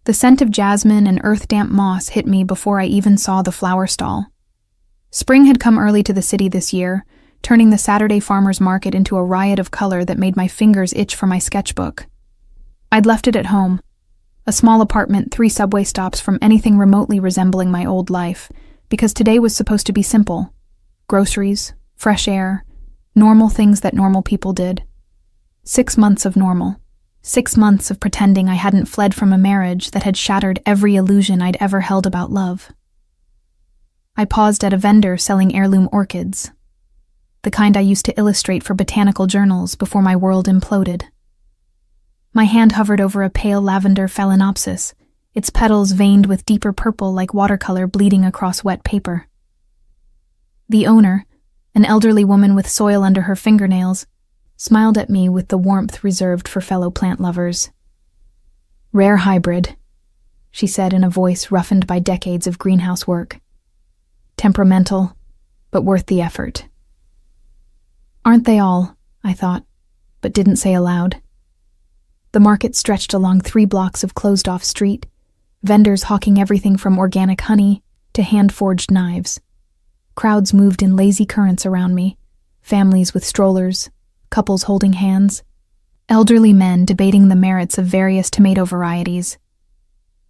The scent of jasmine and earth-damp moss hit me before I even saw the flower stall. Spring had come early to the city this year, turning the Saturday farmers' market into a riot of color that made my fingers itch for my sketchbook. I'd left it at home, a small apartment 3 subway stops from anything remotely resembling my old life, because today was supposed to be simple. Groceries, fresh air, normal things that normal people did. 6 months of normal. 6 months of pretending I hadn't fled from a marriage that had shattered every illusion I'd ever held about love. I paused at a vendor selling heirloom orchids, the kind I used to illustrate for botanical journals before my world imploded. My hand hovered over a pale lavender phalaenopsis, its petals veined with deeper purple like watercolor bleeding across wet paper. The owner, an elderly woman with soil under her fingernails, smiled at me with the warmth reserved for fellow plant lovers. "Rare hybrid," she said in a voice roughened by decades of greenhouse work. "Temperamental, but worth the effort." Aren't they all, I thought, but didn't say aloud. The market stretched along 3 blocks of closed-off street, vendors hawking everything from organic honey to hand-forged knives. Crowds moved in lazy currents around me, families with strollers, couples holding hands, elderly men debating the merits of various tomato varieties.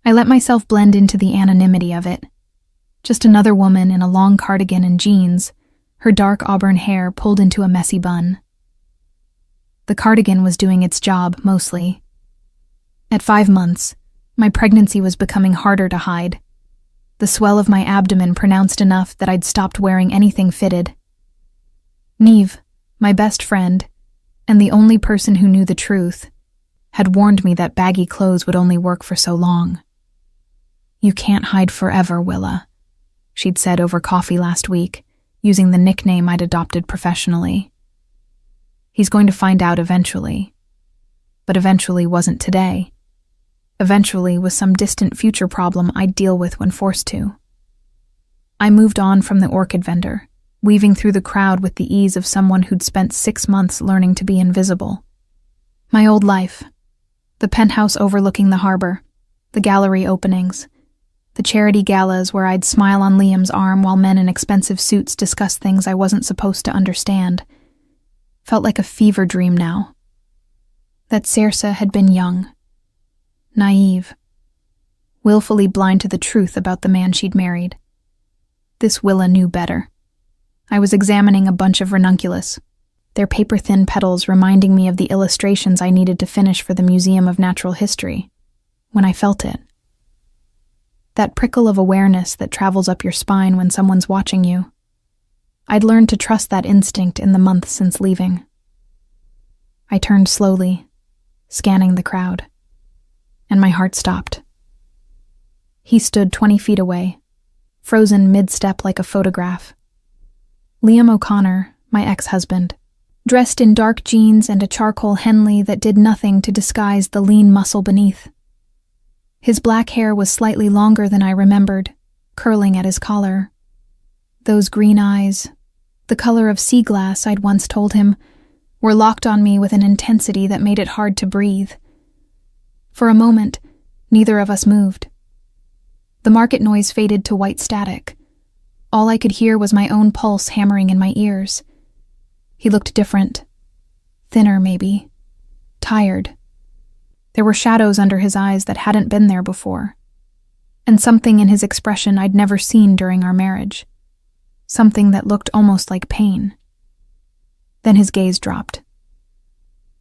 I let myself blend into the anonymity of it. Just another woman in a long cardigan and jeans, her dark auburn hair pulled into a messy bun. The cardigan was doing its job, mostly. At 5 months, my pregnancy was becoming harder to hide. The swell of my abdomen pronounced enough that I'd stopped wearing anything fitted. Neve, my best friend, and the only person who knew the truth, had warned me that baggy clothes would only work for so long. "You can't hide forever, Willa," she'd said over coffee last week, using the nickname I'd adopted professionally. He's going to find out eventually. But eventually wasn't today. Eventually was some distant future problem I'd deal with when forced to. I moved on from the orchid vendor, weaving through the crowd with the ease of someone who'd spent 6 months learning to be invisible. My old life. The penthouse overlooking the harbor, the gallery openings, the charity galas where I'd smile on Liam's arm while men in expensive suits discussed things I wasn't supposed to understand, felt like a fever dream now. That Saoirse had been young, naive, willfully blind to the truth about the man she'd married. This Willa knew better. I was examining a bunch of ranunculus, their paper-thin petals reminding me of the illustrations I needed to finish for the Museum of Natural History, when I felt it. That prickle of awareness that travels up your spine when someone's watching you. I'd learned to trust that instinct in the months since leaving. I turned slowly, scanning the crowd, and my heart stopped. He stood 20 feet away, frozen mid-step like a photograph. Liam O'Connor, my ex-husband, dressed in dark jeans and a charcoal Henley that did nothing to disguise the lean muscle beneath. His black hair was slightly longer than I remembered, curling at his collar. Those green eyes, the color of sea glass I'd once told him, were locked on me with an intensity that made it hard to breathe. For a moment, neither of us moved. The market noise faded to white static. All I could hear was my own pulse hammering in my ears. He looked different. Thinner, maybe. Tired. There were shadows under his eyes that hadn't been there before. And something in his expression I'd never seen during our marriage. Something that looked almost like pain. Then his gaze dropped.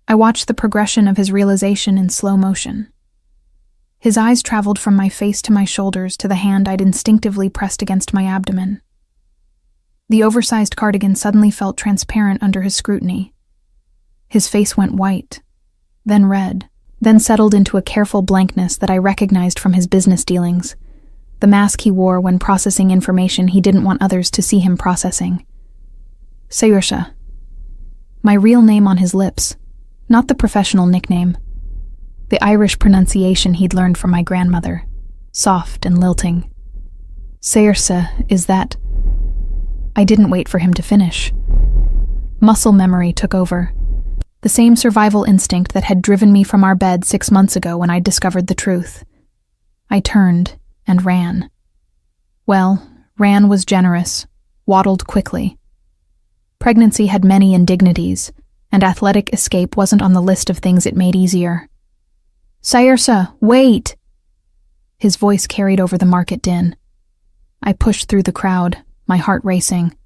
I watched the progression of his realization in slow motion. His eyes traveled from my face to my shoulders to the hand I'd instinctively pressed against my abdomen. The oversized cardigan suddenly felt transparent under his scrutiny. His face went white, then red, then settled into a careful blankness that I recognized from his business dealings, the mask he wore when processing information he didn't want others to see him processing. Saoirse. My real name on his lips, not the professional nickname. The Irish pronunciation he'd learned from my grandmother, soft and lilting. Saoirse, is that... I didn't wait for him to finish. Muscle memory took over. The same survival instinct that had driven me from our bed 6 months ago when I discovered the truth. I turned and ran. Well, ran was generous, waddled quickly. Pregnancy had many indignities, and athletic escape wasn't on the list of things it made easier. "Saoirse, wait!" His voice carried over the market din. I pushed through the crowd, my heart racing.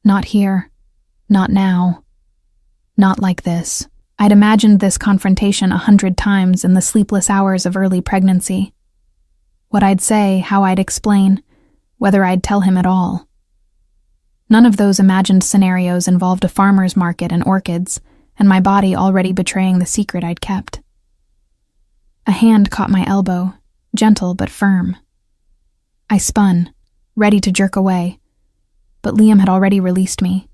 Not here. Not now. Not like this. I'd imagined this confrontation 100 times in the sleepless hours of early pregnancy. What I'd say, how I'd explain, whether I'd tell him at all. None of those imagined scenarios involved a farmer's market and orchids, and my body already betraying the secret I'd kept. A hand caught my elbow, gentle but firm. I spun, ready to jerk away, but Liam had already released me,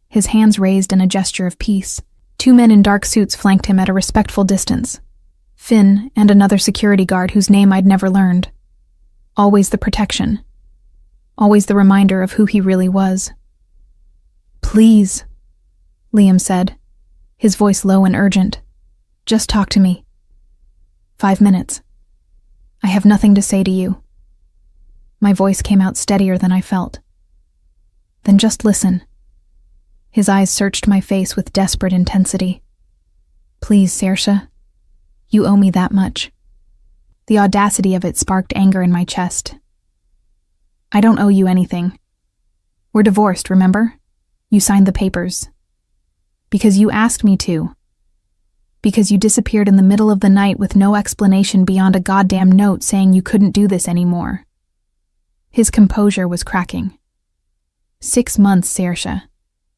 his hands raised in a gesture of peace. 2 men in dark suits flanked him at a respectful distance. Finn and another security guard whose name I'd never learned. Always the protection. Always the reminder of who he really was. "Please," Liam said, his voice low and urgent. "Just talk to me. 5 minutes. I have nothing to say to you." My voice came out steadier than I felt. "Then just listen." His eyes searched my face with desperate intensity. "Please, Saoirse. You owe me that much." The audacity of it sparked anger in my chest. "I don't owe you anything. We're divorced, remember? You signed the papers. Because you asked me to. Because you disappeared in the middle of the night with no explanation beyond a goddamn note saying you couldn't do this anymore." His composure was cracking. 6 months, Saoirse.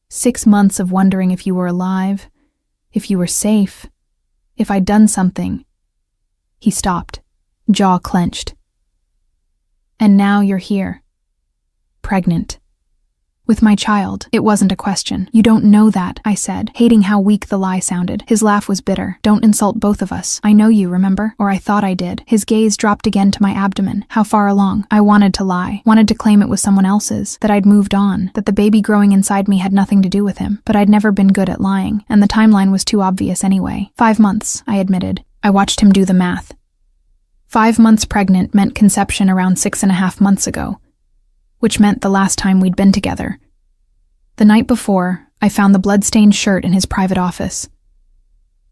6 months of wondering if you were alive, if you were safe, if I'd done something. He stopped, jaw clenched. "And now you're here. Pregnant. With my child." It wasn't a question. "You don't know that," I said, hating how weak the lie sounded. His laugh was bitter. "Don't insult both of us. I know you, remember? Or I thought I did." His gaze dropped again to my abdomen. How far along? I wanted to lie. Wanted to claim it was someone else's. That I'd moved on. That the baby growing inside me had nothing to do with him. But I'd never been good at lying, and the timeline was too obvious anyway. 5 months, I admitted. I watched him do the math. 5 months pregnant meant conception around 6.5 months ago, which meant the last time we'd been together. The night before, I found the blood-stained shirt in his private office.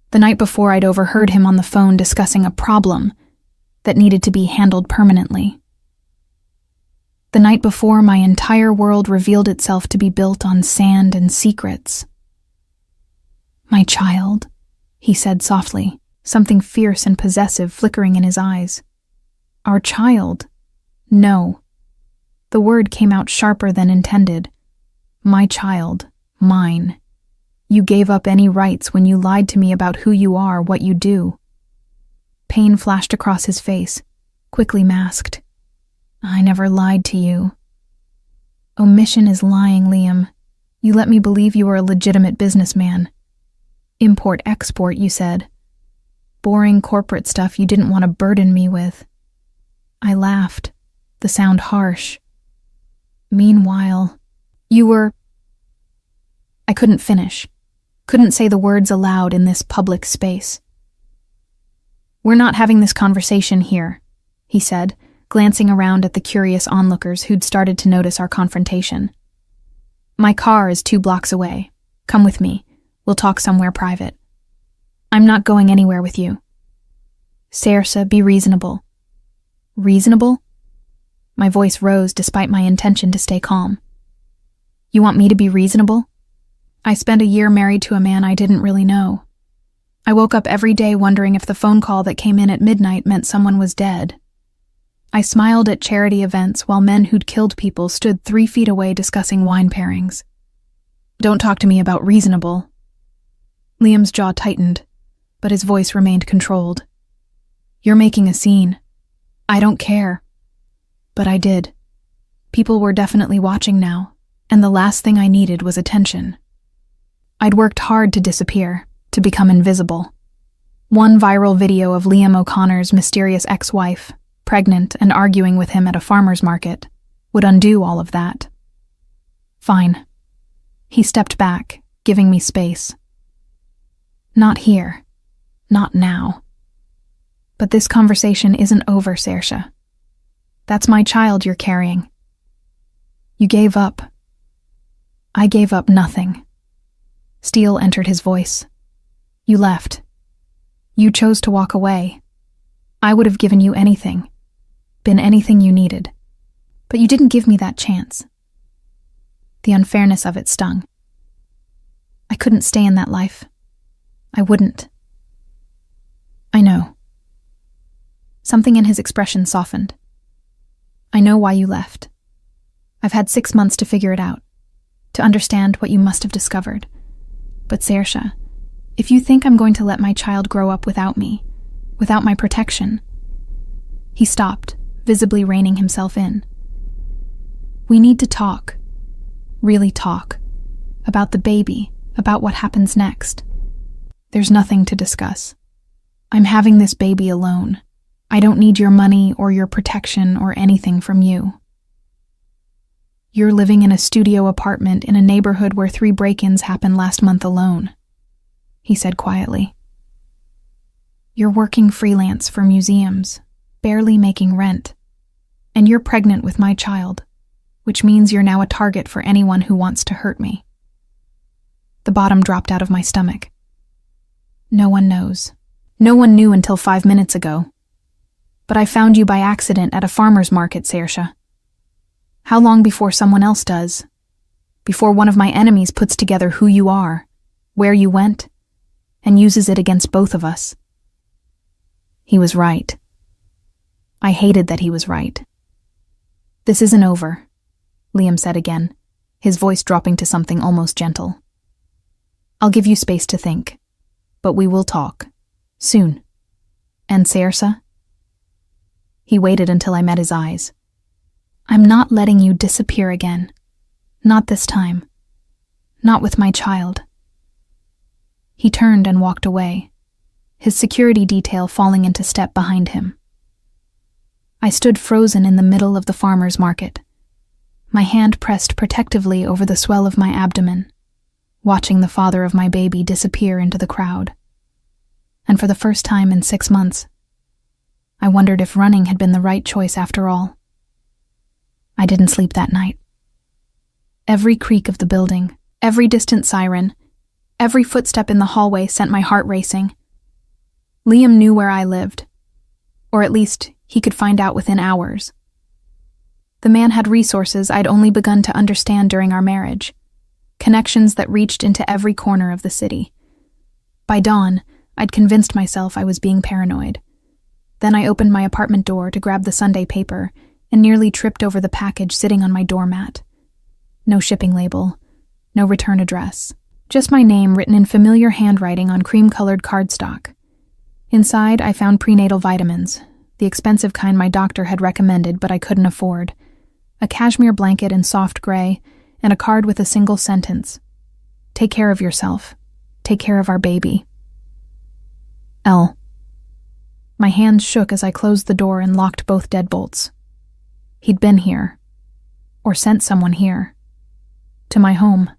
The night before, I'd overheard him on the phone discussing a problem that needed to be handled permanently. The night before, my entire world revealed itself to be built on sand and secrets. "My child," he said softly, something fierce and possessive flickering in his eyes. "Our child. No." The word came out sharper than intended. "My child. Mine. You gave up any rights when you lied to me about who you are, what you do." Pain flashed across his face, quickly masked. "I never lied to you." "Omission is lying, Liam. You let me believe you were a legitimate businessman. Import-export, you said. Boring corporate stuff you didn't want to burden me with." I laughed, the sound harsh. "Meanwhile, you were—" I couldn't finish, couldn't say the words aloud in this public space. "We're not having this conversation here," he said, glancing around at the curious onlookers who'd started to notice our confrontation. "My car is 2 blocks away. Come with me. We'll talk somewhere private." "I'm not going anywhere with you." "Saoirse, be reasonable." "Reasonable?" My voice rose despite my intention to stay calm. "You want me to be reasonable? I spent a year married to a man I didn't really know. I woke up every day wondering if the phone call that came in at midnight meant someone was dead. I smiled at charity events while men who'd killed people stood 3 feet away discussing wine pairings. Don't talk to me about reasonable." Liam's jaw tightened, but his voice remained controlled. "You're making a scene. I don't care." But I did. People were definitely watching now, and the last thing I needed was attention. I'd worked hard to disappear, to become invisible. One viral video of Liam O'Connor's mysterious ex-wife, pregnant and arguing with him at a farmer's market, would undo all of that. "Fine." He stepped back, giving me space. "Not here. Not now. But this conversation isn't over, Saoirse. That's my child you're carrying. You gave up. I gave up nothing. Steel entered his voice. You left. You chose to walk away. I would have given you anything, been anything you needed. But you didn't give me that chance. The unfairness of it stung. I couldn't stay in that life. I wouldn't. I know. Something in his expression softened. I know why you left. I've had 6 months to figure it out, to understand what you must have discovered. But Saoirse, if you think I'm going to let my child grow up without me, without my protection... He stopped, visibly reining himself in. We need to talk. Really talk. About the baby, about what happens next. There's nothing to discuss. I'm having this baby alone. I don't need your money or your protection or anything from you. You're living in a studio apartment in a neighborhood where 3 break-ins happened last month alone, he said quietly. You're working freelance for museums, barely making rent, and you're pregnant with my child, which means you're now a target for anyone who wants to hurt me. The bottom dropped out of my stomach. No one knows. No one knew until 5 minutes ago. But I found you by accident at a farmer's market, Saoirse. How long before someone else does? Before one of my enemies puts together who you are, where you went, and uses it against both of us? He was right. I hated that he was right. This isn't over, Liam said again, his voice dropping to something almost gentle. I'll give you space to think, but we will talk. Soon. And Saoirse? He waited until I met his eyes. I'm not letting you disappear again. Not this time. Not with my child. He turned and walked away, his security detail falling into step behind him. I stood frozen in the middle of the farmer's market, my hand pressed protectively over the swell of my abdomen, watching the father of my baby disappear into the crowd. And for the first time in 6 months, I wondered if running had been the right choice after all. I didn't sleep that night. Every creak of the building, every distant siren, every footstep in the hallway sent my heart racing. Liam knew where I lived, or at least he could find out within hours. The man had resources I'd only begun to understand during our marriage, connections that reached into every corner of the city. By dawn, I'd convinced myself I was being paranoid. Then I opened my apartment door to grab the Sunday paper and nearly tripped over the package sitting on my doormat. No shipping label, no return address, just my name written in familiar handwriting on cream-colored cardstock. Inside, I found prenatal vitamins, the expensive kind my doctor had recommended but I couldn't afford, a cashmere blanket in soft gray, and a card with a single sentence. Take care of yourself. Take care of our baby. L. My hands shook as I closed the door and locked both deadbolts. He'd been here, or sent someone here, to my home,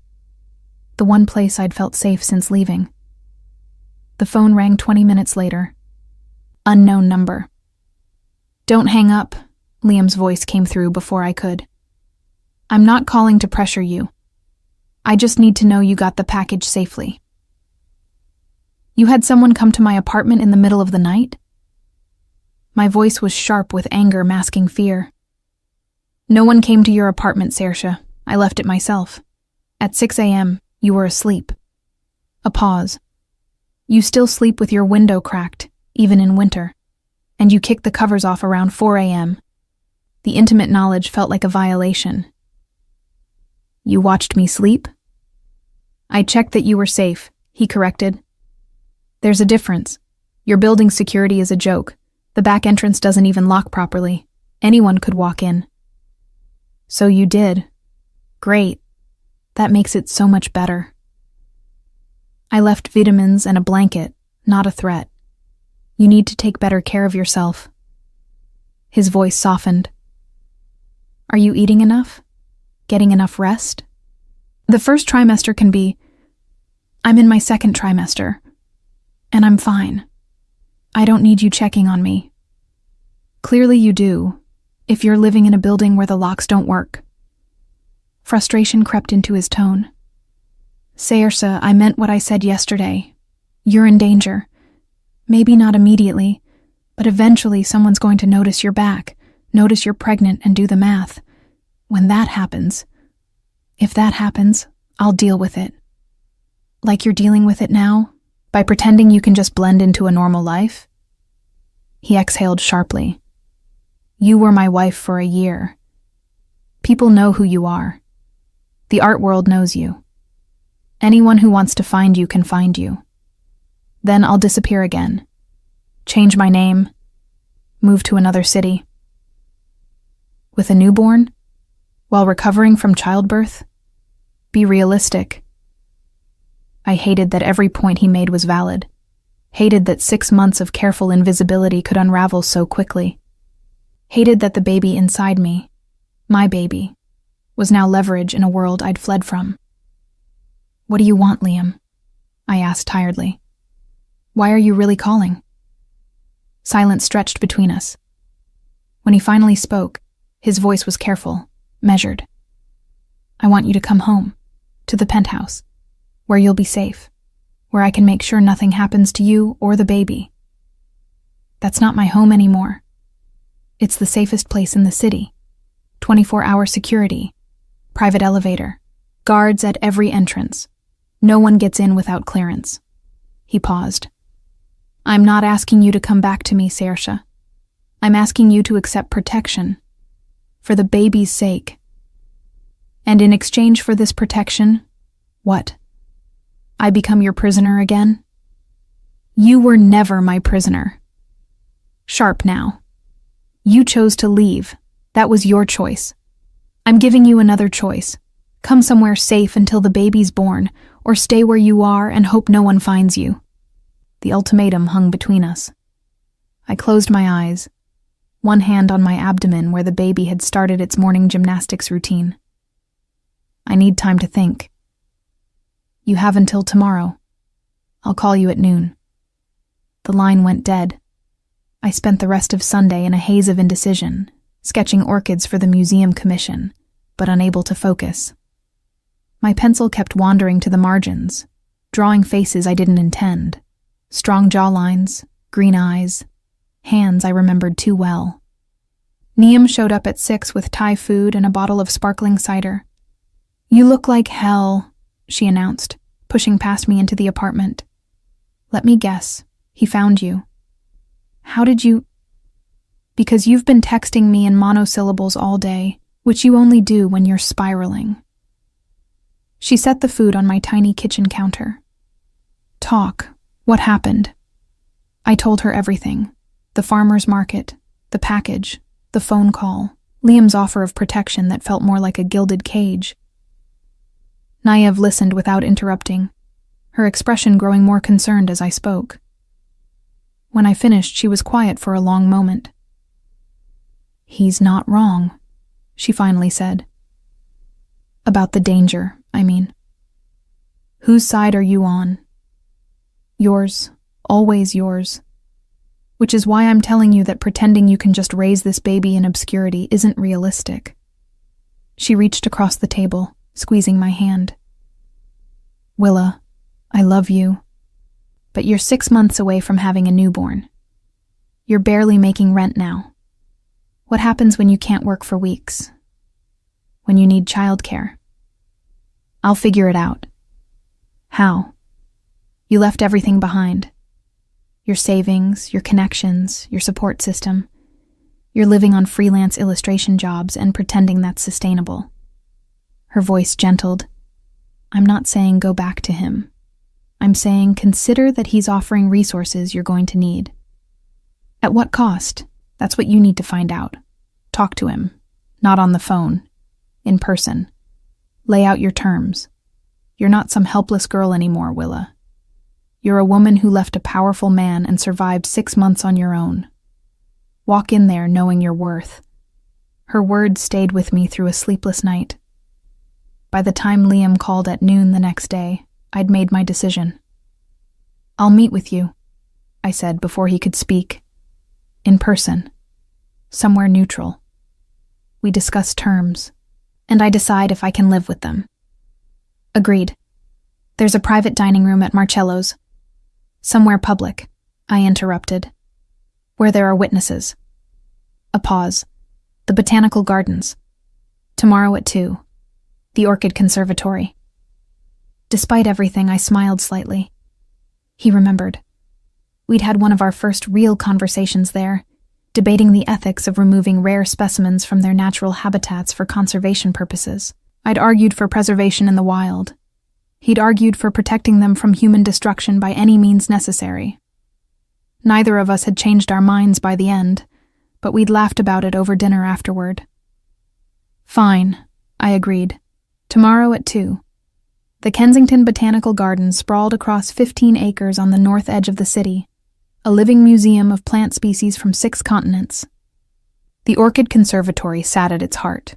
the one place I'd felt safe since leaving. The phone rang 20 minutes later. Unknown number. Don't hang up, Liam's voice came through before I could. I'm not calling to pressure you. I just need to know you got the package safely. You had someone come to my apartment in the middle of the night? My voice was sharp with anger masking fear. No one came to your apartment, Saoirse. I left it myself. At 6 a.m., you were asleep. A pause. You still sleep with your window cracked, even in winter. And you kicked the covers off around 4 a.m. The intimate knowledge felt like a violation. You watched me sleep? I checked that you were safe, he corrected. There's a difference. Your building's security is a joke. The back entrance doesn't even lock properly. Anyone could walk in. So you did. Great. That makes it so much better. I left vitamins and a blanket, not a threat. You need to take better care of yourself. His voice softened. Are you eating enough? Getting enough rest? The first trimester can be... I'm in my second trimester, and I'm fine. I don't need you checking on me. Clearly you do, if you're living in a building where the locks don't work. Frustration crept into his tone. Saoirse, I meant what I said yesterday. You're in danger. Maybe not immediately, but eventually someone's going to notice you're back, notice you're pregnant, and do the math. When that happens, if that happens, I'll deal with it. Like you're dealing with it now, by pretending you can just blend into a normal life? He exhaled sharply. You were my wife for a year. People know who you are. The art world knows you. Anyone who wants to find you can find you. Then I'll disappear again. Change my name. Move to another city. With a newborn? While recovering from childbirth? Be realistic. I hated that every point he made was valid. Hated that 6 months of careful invisibility could unravel so quickly. Hated that the baby inside me, my baby, was now leverage in a world I'd fled from. What do you want, Liam? I asked tiredly. Why are you really calling? Silence stretched between us. When he finally spoke, his voice was careful, measured. I want you to come home, to the penthouse, where you'll be safe, where I can make sure nothing happens to you or the baby. That's not my home anymore. It's the safest place in the city. 24-hour security, private elevator, guards at every entrance. No one gets in without clearance. He paused. I'm not asking you to come back to me, Saoirse. I'm asking you to accept protection. For the baby's sake. And in exchange for this protection, what? I become your prisoner again? You were never my prisoner. Sharp now. You chose to leave. That was your choice. I'm giving you another choice. Come somewhere safe until the baby's born, or stay where you are and hope no one finds you. The ultimatum hung between us. I closed my eyes, one hand on my abdomen where the baby had started its morning gymnastics routine. I need time to think. You have until tomorrow. I'll call you at noon. The line went dead. I spent the rest of Sunday in a haze of indecision, sketching orchids for the museum commission, but unable to focus. My pencil kept wandering to the margins, drawing faces I didn't intend. Strong jawlines, green eyes, hands I remembered too well. Niamh showed up at 6 with Thai food and a bottle of sparkling cider. You look like hell, she announced, pushing past me into the apartment. Let me guess, he found you. How did you? Because you've been texting me in monosyllables all day, which you only do when you're spiraling. She set the food on my tiny kitchen counter. Talk. What happened? I told her everything. The farmer's market, the package, the phone call, Liam's offer of protection that felt more like a gilded cage. Nayev listened without interrupting, her expression growing more concerned as I spoke. When I finished, she was quiet for a long moment. He's not wrong, she finally said. About the danger, I mean. Whose side are you on? Yours, always yours. Which is why I'm telling you that pretending you can just raise this baby in obscurity isn't realistic. She reached across the table, squeezing my hand. Willa, I love you. But you're 6 months away from having a newborn. You're barely making rent now. What happens when you can't work for weeks? When you need childcare? I'll figure it out. How? You left everything behind. Your savings, your connections, your support system. You're living on freelance illustration jobs and pretending that's sustainable. Her voice gentled. I'm not saying go back to him. I'm saying consider that he's offering resources you're going to need. At what cost? That's what you need to find out. Talk to him. Not on the phone. In person. Lay out your terms. You're not some helpless girl anymore, Willa. You're a woman who left a powerful man and survived 6 months on your own. Walk in there knowing your worth. Her words stayed with me through a sleepless night. By the time Liam called at noon the next day, I'd made my decision. I'll meet with you. I said before he could speak. In person. Somewhere neutral. We discuss terms, and I decide if I can live with them. Agreed. There's a private dining room at Marcello's. Somewhere public, I interrupted. Where there are witnesses. A pause. The Botanical Gardens. Tomorrow at 2. The Orchid Conservatory. Despite everything, I smiled slightly. He remembered. We'd had one of our first real conversations there, debating the ethics of removing rare specimens from their natural habitats for conservation purposes. I'd argued for preservation in the wild. He'd argued for protecting them from human destruction by any means necessary. Neither of us had changed our minds by the end, but we'd laughed about it over dinner afterward. Fine, I agreed. Tomorrow at 2. The Kensington Botanical Gardens sprawled across 15 acres on the north edge of the city, a living museum of plant species from 6 continents. The Orchid Conservatory sat at its heart,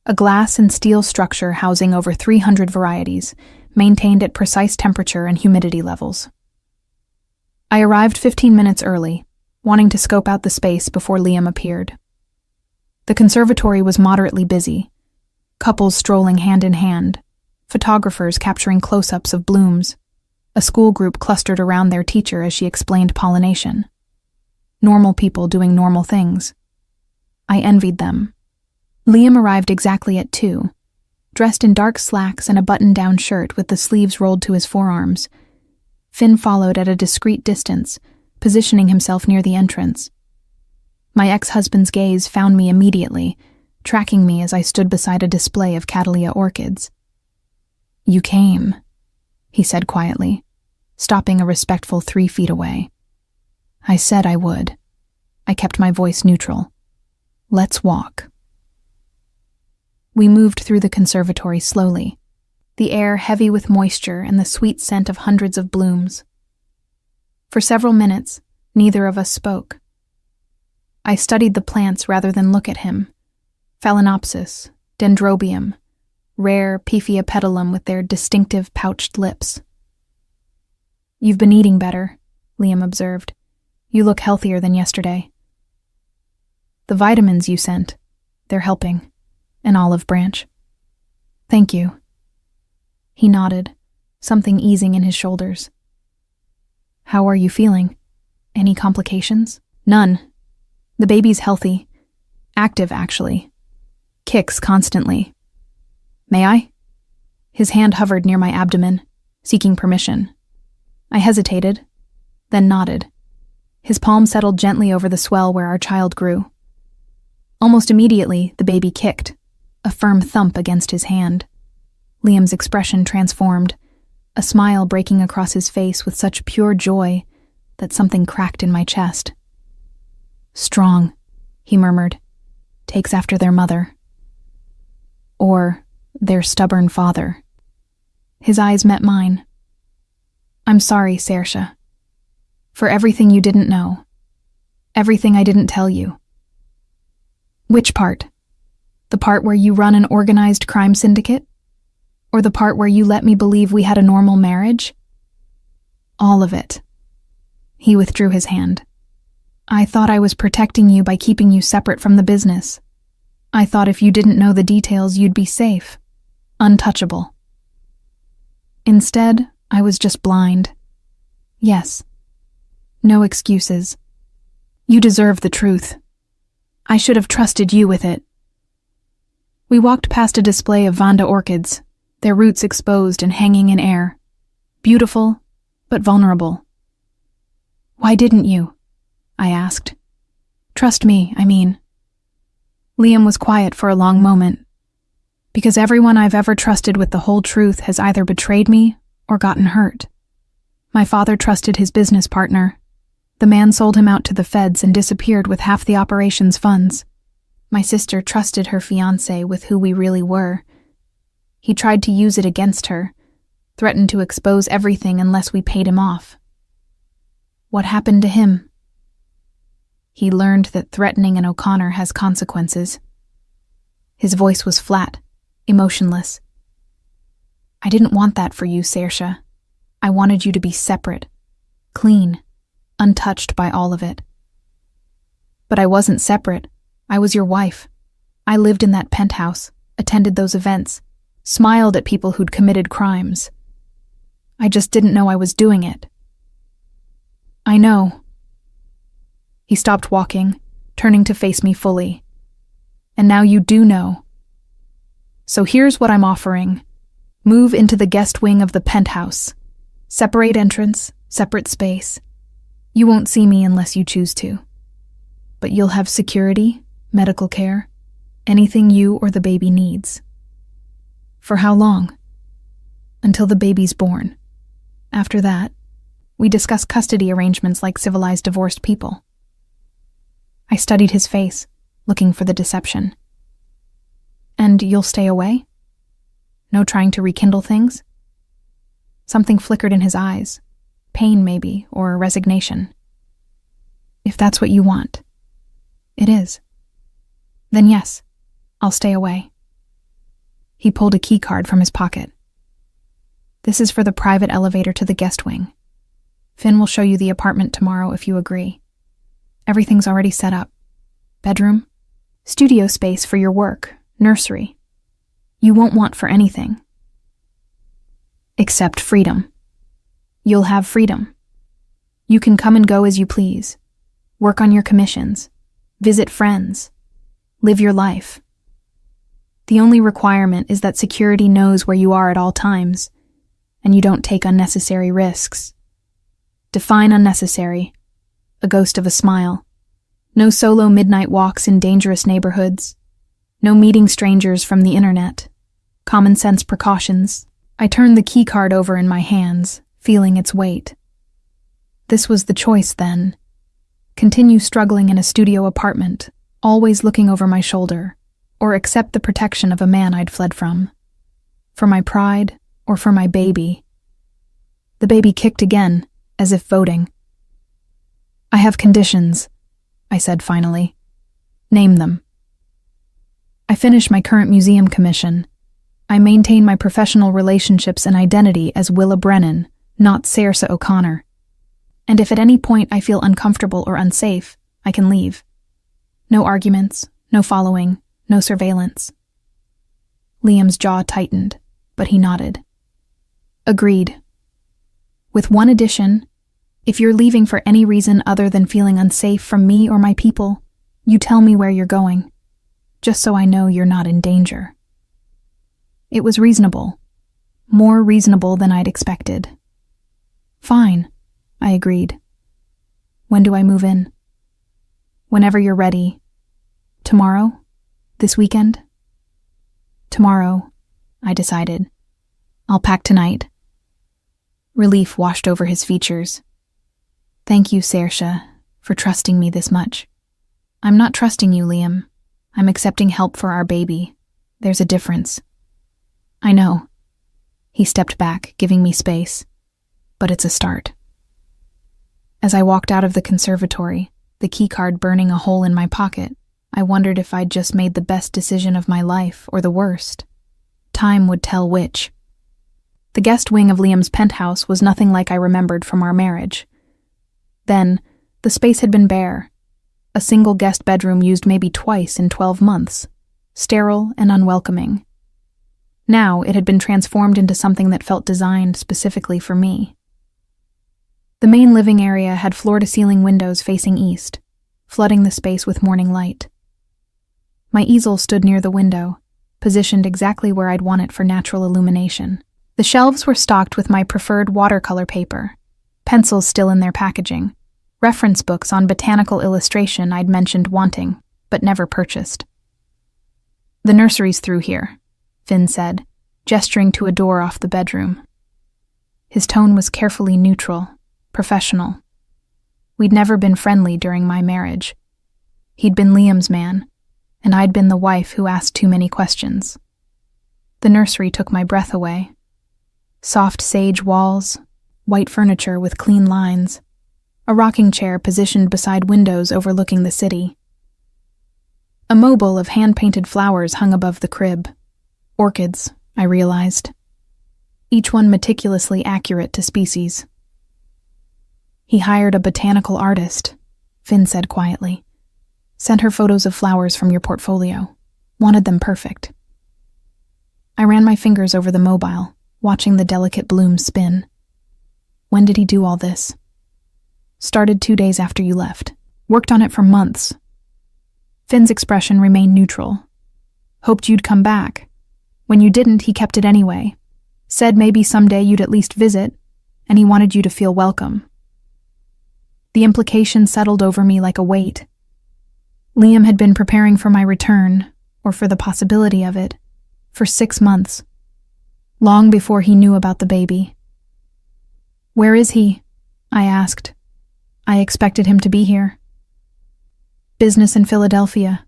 a glass and steel structure housing over 300 varieties, maintained at precise temperature and humidity levels. I arrived 15 minutes early, wanting to scope out the space before Liam appeared. The conservatory was moderately busy, couples strolling hand in hand, photographers capturing close-ups of blooms, a school group clustered around their teacher as she explained pollination. Normal people doing normal things. I envied them. Liam arrived exactly at 2, dressed in dark slacks and a button-down shirt with the sleeves rolled to his forearms. Finn followed at a discreet distance, positioning himself near the entrance. My ex-husband's gaze found me immediately, tracking me as I stood beside a display of Cattleya orchids. You came, he said quietly, stopping a respectful 3 feet away. I said I would. I kept my voice neutral. Let's walk. We moved through the conservatory slowly, the air heavy with moisture and the sweet scent of hundreds of blooms. For several minutes, neither of us spoke. I studied the plants rather than look at him. Phalaenopsis, Dendrobium, rare Pifia petalum with their distinctive pouched lips. You've been eating better, Liam observed. You look healthier than yesterday. The vitamins you sent, they're helping. An olive branch. Thank you. He nodded, something easing in his shoulders. How are you feeling? Any complications? None. The baby's healthy. Active, actually. Kicks constantly. May I? His hand hovered near my abdomen, seeking permission. I hesitated, then nodded. His palm settled gently over the swell where our child grew. Almost immediately, the baby kicked, a firm thump against his hand. Liam's expression transformed, a smile breaking across his face with such pure joy that something cracked in my chest. Strong, he murmured, takes after their mother. Or their stubborn father. His eyes met mine. I'm sorry, Saoirse, for everything you didn't know, everything I didn't tell you. Which part? The part where you run an organized crime syndicate? Or the part where you let me believe we had a normal marriage? All of it. He withdrew his hand. I thought I was protecting you by keeping you separate from the business. I thought if you didn't know the details, you'd be safe, untouchable. Instead, I was just blind. Yes. No excuses. You deserve the truth. I should have trusted you with it. We walked past a display of Vanda orchids, their roots exposed and hanging in air. Beautiful, but vulnerable. Why didn't you? I asked. Trust me, I mean. Liam was quiet for a long moment. Because everyone I've ever trusted with the whole truth has either betrayed me or gotten hurt. My father trusted his business partner. The man sold him out to the feds and disappeared with half the operation's funds. My sister trusted her fiancé with who we really were. He tried to use it against her, threatened to expose everything unless we paid him off. What happened to him? He learned that threatening an O'Connor has consequences. His voice was flat, emotionless. I didn't want that for you, Saoirse. I wanted you to be separate, clean, untouched by all of it. But I wasn't separate. I was your wife. I lived in that penthouse, attended those events, smiled at people who'd committed crimes. I just didn't know I was doing it. I know. He stopped walking, turning to face me fully. And now you do know. So here's what I'm offering. Move into the guest wing of the penthouse. Separate entrance, separate space. You won't see me unless you choose to. But you'll have security, medical care, anything you or the baby needs. For how long? Until the baby's born. After that, we discuss custody arrangements like civilized divorced people. I studied his face, looking for the deception. And you'll stay away? No trying to rekindle things? Something flickered in his eyes. Pain, maybe, or resignation. If that's what you want. It is. Then yes, I'll stay away. He pulled a key card from his pocket. This is for the private elevator to the guest wing. Finn will show you the apartment tomorrow if you agree. Everything's already set up. Bedroom, studio space for your work, nursery. You won't want for anything. Except freedom. You'll have freedom. You can come and go as you please. Work on your commissions. Visit friends. Live your life. The only requirement is that security knows where you are at all times, and you don't take unnecessary risks. Define unnecessary. A ghost of a smile. No solo midnight walks in dangerous neighborhoods. No meeting strangers from the internet. Common sense precautions. I turned the key card over in my hands, feeling its weight. This was the choice then. Continue struggling in a studio apartment, always looking over my shoulder, or accept the protection of a man I'd fled from. For my pride, or for my baby. The baby kicked again, as if voting. I have conditions, I said finally. Name them. I finish my current museum commission. I maintain my professional relationships and identity as Willa Brennan, not Saoirse O'Connor. And if at any point I feel uncomfortable or unsafe, I can leave. No arguments, no following, no surveillance. Liam's jaw tightened, but he nodded. Agreed. With one addition, if you're leaving for any reason other than feeling unsafe from me or my people, you tell me where you're going, just so I know you're not in danger. It was reasonable. More reasonable than I'd expected. Fine, I agreed. When do I move in? Whenever you're ready. Tomorrow? This weekend? Tomorrow, I decided. I'll pack tonight. Relief washed over his features. Thank you, Saoirse, for trusting me this much. I'm not trusting you, Liam. I'm accepting help for our baby. There's a difference. I know. He stepped back, giving me space. But it's a start. As I walked out of the conservatory, the keycard burning a hole in my pocket, I wondered if I'd just made the best decision of my life or the worst. Time would tell which. The guest wing of Liam's penthouse was nothing like I remembered from our marriage. Then, the space had been bare. A single guest bedroom used maybe twice in 12 months. Sterile and unwelcoming. Now, it had been transformed into something that felt designed specifically for me. The main living area had floor-to-ceiling windows facing east, flooding the space with morning light. My easel stood near the window, positioned exactly where I'd want it for natural illumination. The shelves were stocked with my preferred watercolor paper, pencils still in their packaging, reference books on botanical illustration I'd mentioned wanting, but never purchased. The nursery's through here, Finn said, gesturing to a door off the bedroom. His tone was carefully neutral, professional. We'd never been friendly during my marriage. He'd been Liam's man, and I'd been the wife who asked too many questions. The nursery took my breath away. Soft sage walls, white furniture with clean lines, a rocking chair positioned beside windows overlooking the city. A mobile of hand-painted flowers hung above the crib. Orchids, I realized. Each one meticulously accurate to species. He hired a botanical artist, Finn said quietly. Sent her photos of flowers from your portfolio. Wanted them perfect. I ran my fingers over the mobile, watching the delicate blooms spin. When did he do all this? Started 2 days after you left. Worked on it for months. Finn's expression remained neutral. Hoped you'd come back. When you didn't, he kept it anyway. Said maybe someday you'd at least visit, and he wanted you to feel welcome. The implication settled over me like a weight. Liam had been preparing for my return, or for the possibility of it, for 6 months. Long before he knew about the baby. Where is he? I asked. I expected him to be here. Business in Philadelphia.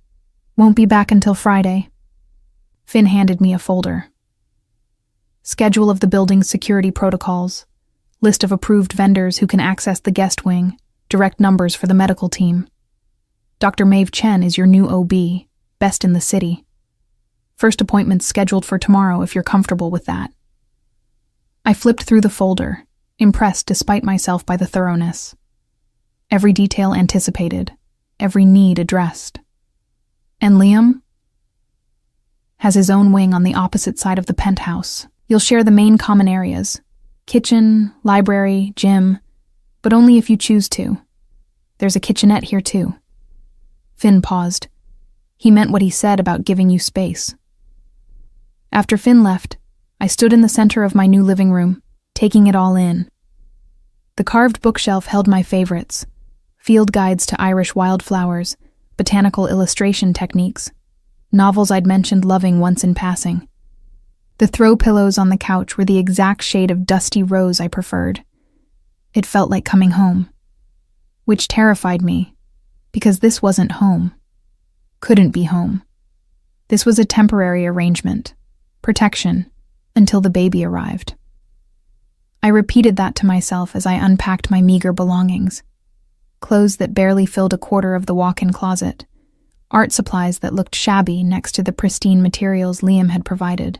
Won't be back until Friday. Finn handed me a folder. Schedule of the building's security protocols. List of approved vendors who can access the guest wing. Direct numbers for the medical team. Dr. Maeve Chen is your new OB, best in the city. First appointment scheduled for tomorrow if you're comfortable with that. I flipped through the folder, impressed despite myself by the thoroughness. Every detail anticipated, every need addressed. And Liam? Has his own wing on the opposite side of the penthouse. You'll share the main common areas. Kitchen, library, gym, but only if you choose to. There's a kitchenette here too. Finn paused. He meant what he said about giving you space. After Finn left, I stood in the center of my new living room, taking it all in. The carved bookshelf held my favorites: field guides to Irish wildflowers, botanical illustration techniques, novels I'd mentioned loving once in passing. The throw pillows on the couch were the exact shade of dusty rose I preferred. It felt like coming home. Which terrified me, because this wasn't home. Couldn't be home. This was a temporary arrangement, protection, until the baby arrived. I repeated that to myself as I unpacked my meager belongings. Clothes that barely filled a quarter of the walk-in closet, art supplies that looked shabby next to the pristine materials Liam had provided,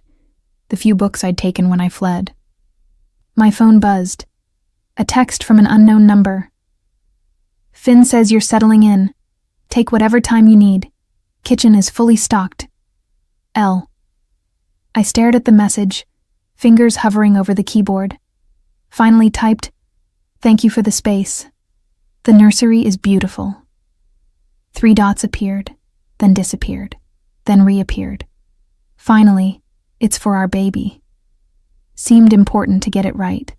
the few books I'd taken when I fled. My phone buzzed. A text from an unknown number. Finn says you're settling in. Take whatever time you need. Kitchen is fully stocked. L. I stared at the message, fingers hovering over the keyboard. Finally typed, "Thank you for the space. The nursery is beautiful." 3 dots appeared, then disappeared, then reappeared. Finally, it's for our baby. Seemed important to get it right.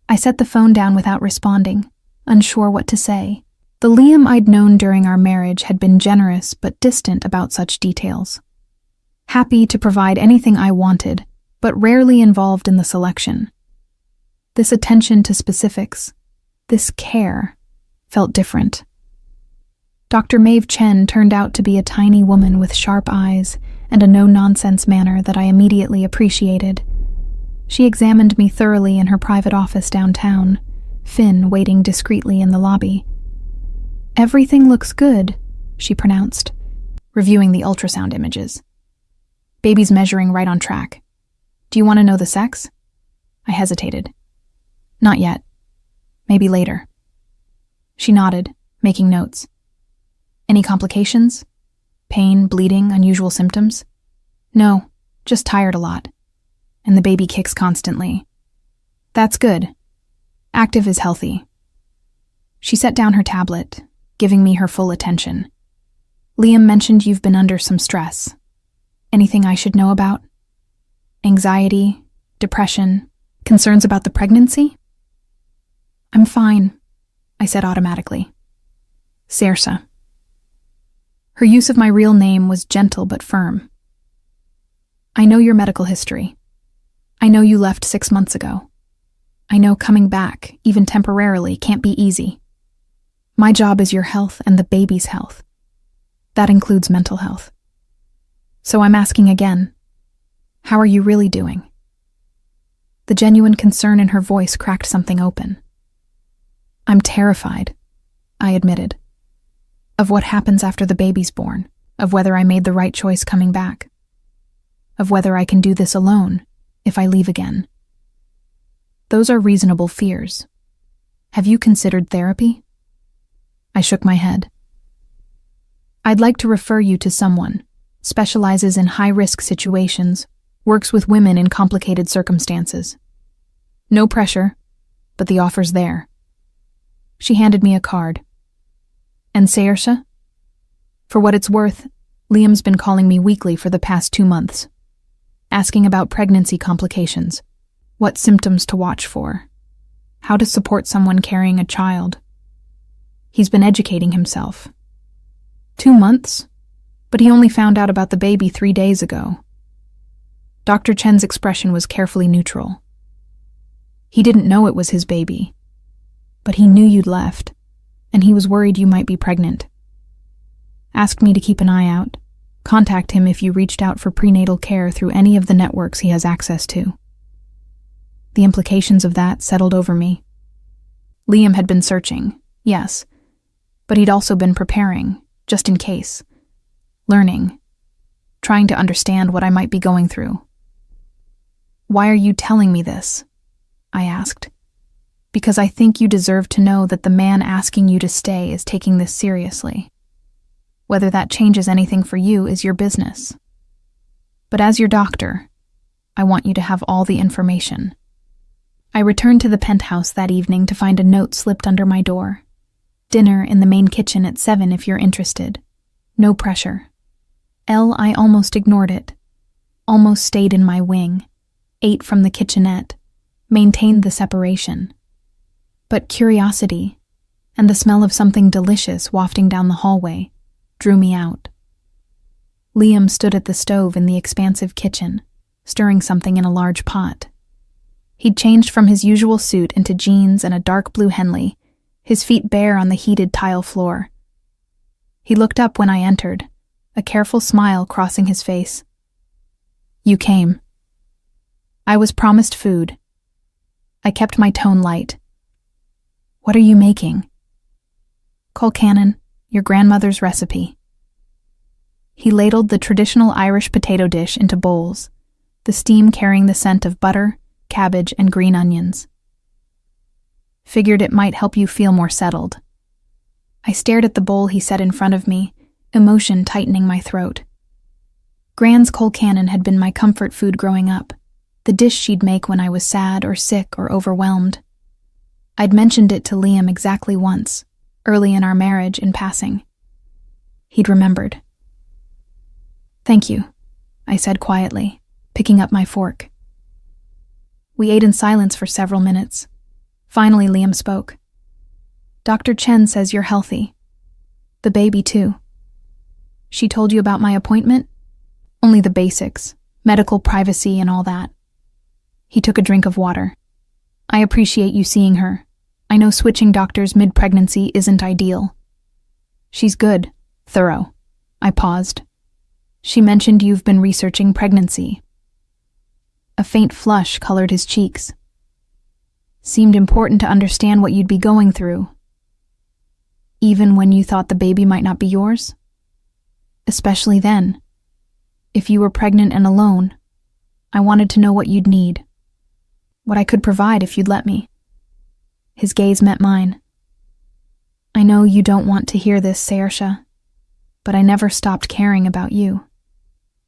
I set the phone down without responding, unsure what to say. The Liam I'd known during our marriage had been generous but distant about such details. Happy to provide anything I wanted, but rarely involved in the selection. This attention to specifics, this care, felt different. Dr. Maeve Chen turned out to be a tiny woman with sharp eyes and a no-nonsense manner that I immediately appreciated. She examined me thoroughly in her private office downtown, Finn waiting discreetly in the lobby. "Everything looks good," she pronounced, reviewing the ultrasound images. "Baby's measuring right on track. Do you want to know the sex?" I hesitated. "Not yet. Maybe later." She nodded, making notes. "Any complications? Pain, bleeding, unusual symptoms?" "No, just tired a lot. And the baby kicks constantly." "That's good. Active is healthy." She set down her tablet, giving me her full attention. "Liam mentioned you've been under some stress. Anything I should know about? Anxiety, depression, concerns about the pregnancy?" "I'm fine," I said automatically. "Saoirse." Her use of my real name was gentle but firm. "I know your medical history. I know you left 6 months ago. I know coming back, even temporarily, can't be easy. My job is your health and the baby's health. That includes mental health. So I'm asking again, how are you really doing?" The genuine concern in her voice cracked something open. "I'm terrified," I admitted. "Of what happens after the baby's born, of whether I made the right choice coming back, of whether I can do this alone if I leave again. Those are reasonable fears. Have you considered therapy? I shook my head. I'd like to refer you to someone. Specializes in high-risk situations, works with women in complicated circumstances. No pressure, but the offer's there. She handed me a card. And Saoirse? For what it's worth, Liam's been calling me weekly for the past 2 months, asking about pregnancy complications, what symptoms to watch for, how to support someone carrying a child. He's been educating himself. 2 months? But he only found out about the baby 3 days ago. Dr. Chen's expression was carefully neutral. He didn't know it was his baby, but he knew you'd left, and he was worried you might be pregnant. Asked me to keep an eye out, contact him if you reached out for prenatal care through any of the networks he has access to. The implications of that settled over me. Liam had been searching, yes, but he'd also been preparing, just in case. Learning, trying to understand what I might be going through. Why are you telling me this? I asked. Because I think you deserve to know that the man asking you to stay is taking this seriously. Whether that changes anything for you is your business. But as your doctor, I want you to have all the information. I returned to the penthouse that evening to find a note slipped under my door. Dinner in the main kitchen at 7 if you're interested. No pressure. I almost ignored it. Almost stayed in my wing. Ate from the kitchenette. Maintained the separation. But curiosity, and the smell of something delicious wafting down the hallway, drew me out. Liam stood at the stove in the expansive kitchen, stirring something in a large pot. He'd changed from his usual suit into jeans and a dark blue Henley, his feet bare on the heated tile floor. He looked up when I entered, a careful smile crossing his face. You came. I was promised food. I kept my tone light. What are you making? Colcannon, your grandmother's recipe. He ladled the traditional Irish potato dish into bowls, the steam carrying the scent of butter, cabbage, and green onions. Figured it might help you feel more settled. I stared at the bowl he set in front of me, emotion tightening my throat. Gran's colcannon had been my comfort food growing up, the dish she'd make when I was sad or sick or overwhelmed. I'd mentioned it to Liam exactly once, early in our marriage, in passing. He'd remembered. Thank you, I said quietly, picking up my fork. We ate in silence for several minutes. Finally, Liam spoke. Dr. Chen says you're healthy. The baby, too. She told you about my appointment? Only the basics, medical privacy and all that. He took a drink of water. I appreciate you seeing her. I know switching doctors mid-pregnancy isn't ideal. She's good, thorough. I paused. She mentioned you've been researching pregnancy. A faint flush colored his cheeks. Seemed important to understand what you'd be going through. Even when you thought the baby might not be yours? Especially then. If you were pregnant and alone, I wanted to know what you'd need. What I could provide if you'd let me. His gaze met mine. I know you don't want to hear this, Saoirse, but I never stopped caring about you.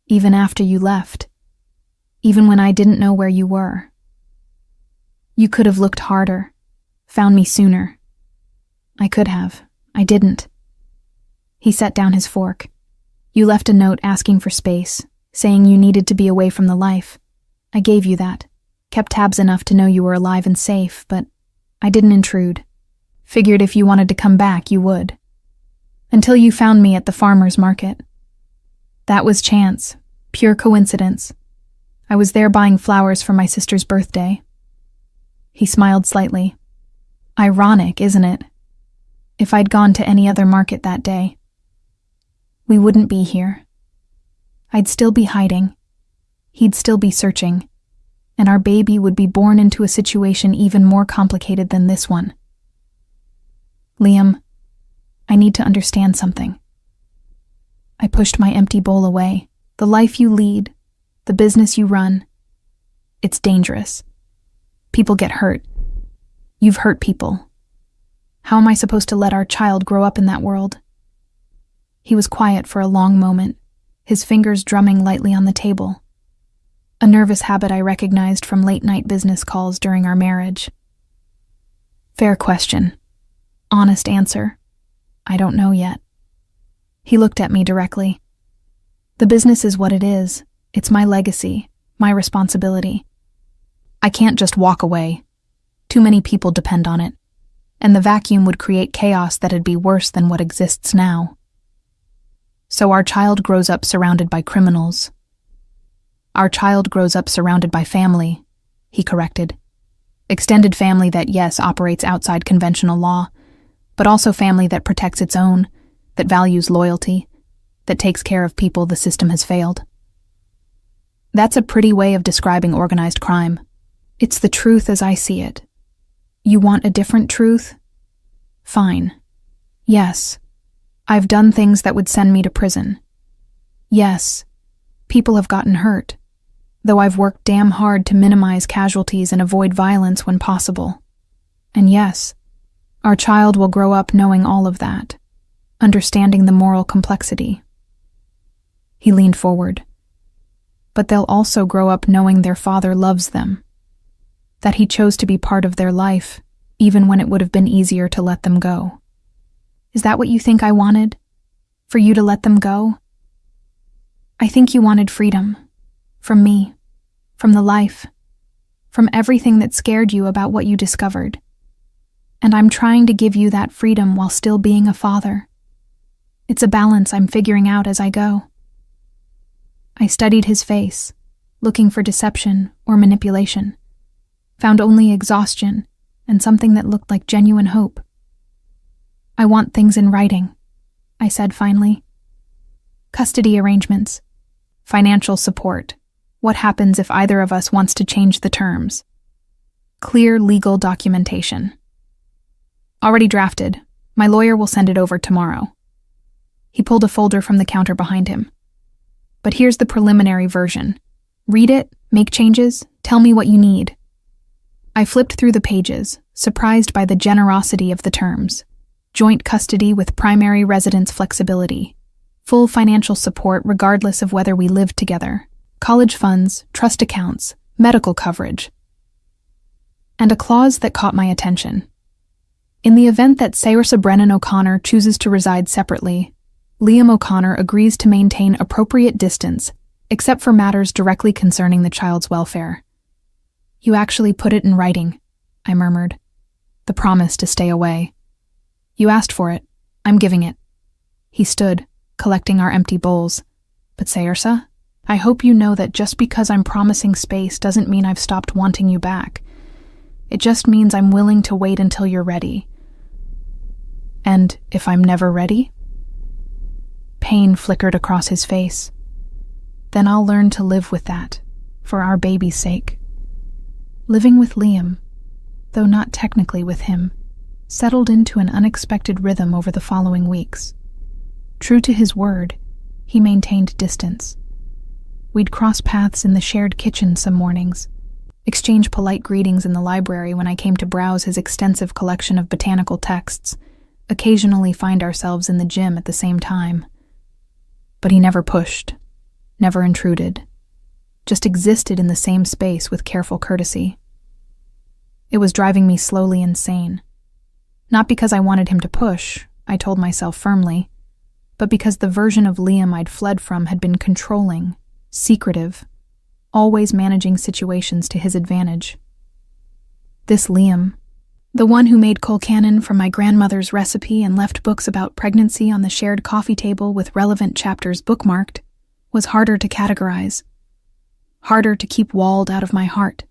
Even after you left. Even when I didn't know where you were. You could have looked harder, found me sooner. I could have. I didn't. He set down his fork. You left a note asking for space, saying you needed to be away from the life. I gave you that. Kept tabs enough to know you were alive and safe, but I didn't intrude. Figured if you wanted to come back, you would. Until you found me at the farmer's market. That was chance, pure coincidence. I was there buying flowers for my sister's birthday. He smiled slightly. Ironic, isn't it? If I'd gone to any other market that day, we wouldn't be here. I'd still be hiding. He'd still be searching. And our baby would be born into a situation even more complicated than this one. Liam, I need to understand something. I pushed my empty bowl away. The life you lead, the business you run, it's dangerous. People get hurt. You've hurt people. How am I supposed to let our child grow up in that world? He was quiet for a long moment, his fingers drumming lightly on the table. A nervous habit I recognized from late-night business calls during our marriage. Fair question. Honest answer. I don't know yet. He looked at me directly. The business is what it is. It's my legacy, my responsibility. I can't just walk away. Too many people depend on it, and the vacuum would create chaos that'd be worse than what exists now. So our child grows up surrounded by criminals. Our child grows up surrounded by family, he corrected. Extended family that, yes, operates outside conventional law, but also family that protects its own, that values loyalty, that takes care of people the system has failed. That's a pretty way of describing organized crime. It's the truth as I see it. You want a different truth? Fine. Yes. I've done things that would send me to prison. Yes. People have gotten hurt, though I've worked damn hard to minimize casualties and avoid violence when possible. And yes, our child will grow up knowing all of that, understanding the moral complexity. He leaned forward. But they'll also grow up knowing their father loves them, that he chose to be part of their life, even when it would have been easier to let them go. Is that what you think I wanted? For you to let them go? I think you wanted freedom. From me. From the life. From everything that scared you about what you discovered. And I'm trying to give you that freedom while still being a father. It's a balance I'm figuring out as I go. I studied his face, looking for deception or manipulation. Found only exhaustion and something that looked like genuine hope. I want things in writing, I said finally. Custody arrangements, financial support, what happens if either of us wants to change the terms. Clear legal documentation. Already drafted. My lawyer will send it over tomorrow. He pulled a folder from the counter behind him. But here's the preliminary version. Read it, make changes, tell me what you need. I flipped through the pages, surprised by the generosity of the terms. Joint custody with primary residence flexibility. Full financial support regardless of whether we lived together. College funds, trust accounts, medical coverage. And a clause that caught my attention. In the event that Saoirse Brennan O'Connor chooses to reside separately, Liam O'Connor agrees to maintain appropriate distance, except for matters directly concerning the child's welfare. You actually put it in writing, I murmured. The promise to stay away. You asked for it. I'm giving it. He stood, collecting our empty bowls. But Saoirse, I hope you know that just because I'm promising space doesn't mean I've stopped wanting you back. It just means I'm willing to wait until you're ready. And if I'm never ready? Pain flickered across his face. Then I'll learn to live with that, for our baby's sake. Living with Liam, though not technically with him, settled into an unexpected rhythm over the following weeks. True to his word, he maintained distance. We'd cross paths in the shared kitchen some mornings, exchange polite greetings in the library when I came to browse his extensive collection of botanical texts, occasionally find ourselves in the gym at the same time. But he never pushed, never intruded, just existed in the same space with careful courtesy. It was driving me slowly insane. Not because I wanted him to push, I told myself firmly, but because the version of Liam I'd fled from had been controlling, secretive, always managing situations to his advantage. This Liam, the one who made colcannon from my grandmother's recipe and left books about pregnancy on the shared coffee table with relevant chapters bookmarked, was harder to categorize, harder to keep walled out of my heart.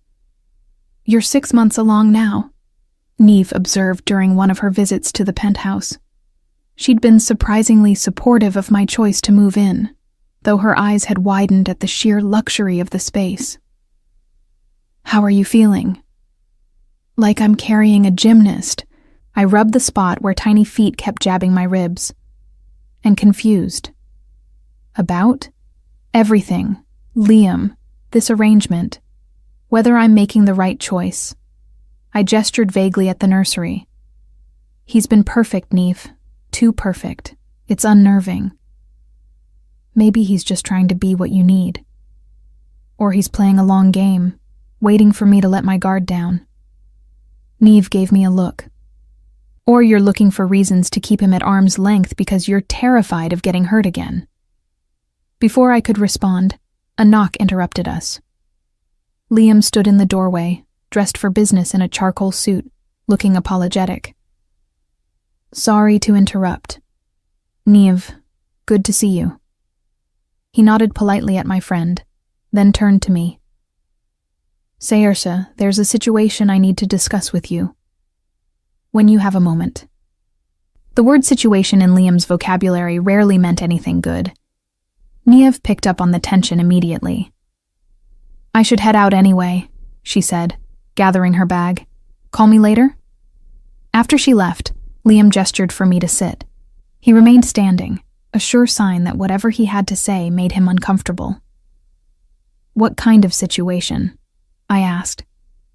You're 6 months along now, Neve observed during one of her visits to the penthouse. She'd been surprisingly supportive of my choice to move in, though her eyes had widened at the sheer luxury of the space. How are you feeling? Like I'm carrying a gymnast, I rubbed the spot where tiny feet kept jabbing my ribs. And confused. About? Everything. Liam. This arrangement. Whether I'm making the right choice. I gestured vaguely at the nursery. He's been perfect, Neve. Too perfect. It's unnerving. Maybe he's just trying to be what you need. Or he's playing a long game, waiting for me to let my guard down. Neve gave me a look. Or you're looking for reasons to keep him at arm's length because you're terrified of getting hurt again. Before I could respond, a knock interrupted us. Liam stood in the doorway, dressed for business in a charcoal suit, looking apologetic. Sorry to interrupt. Neve, good to see you. He nodded politely at my friend, then turned to me. Saoirse, there's a situation I need to discuss with you. When you have a moment. The word situation in Liam's vocabulary rarely meant anything good. Neve picked up on the tension immediately. I should head out anyway, she said, gathering her bag. Call me later? After she left, Liam gestured for me to sit. He remained standing, a sure sign that whatever he had to say made him uncomfortable. What kind of situation? I asked,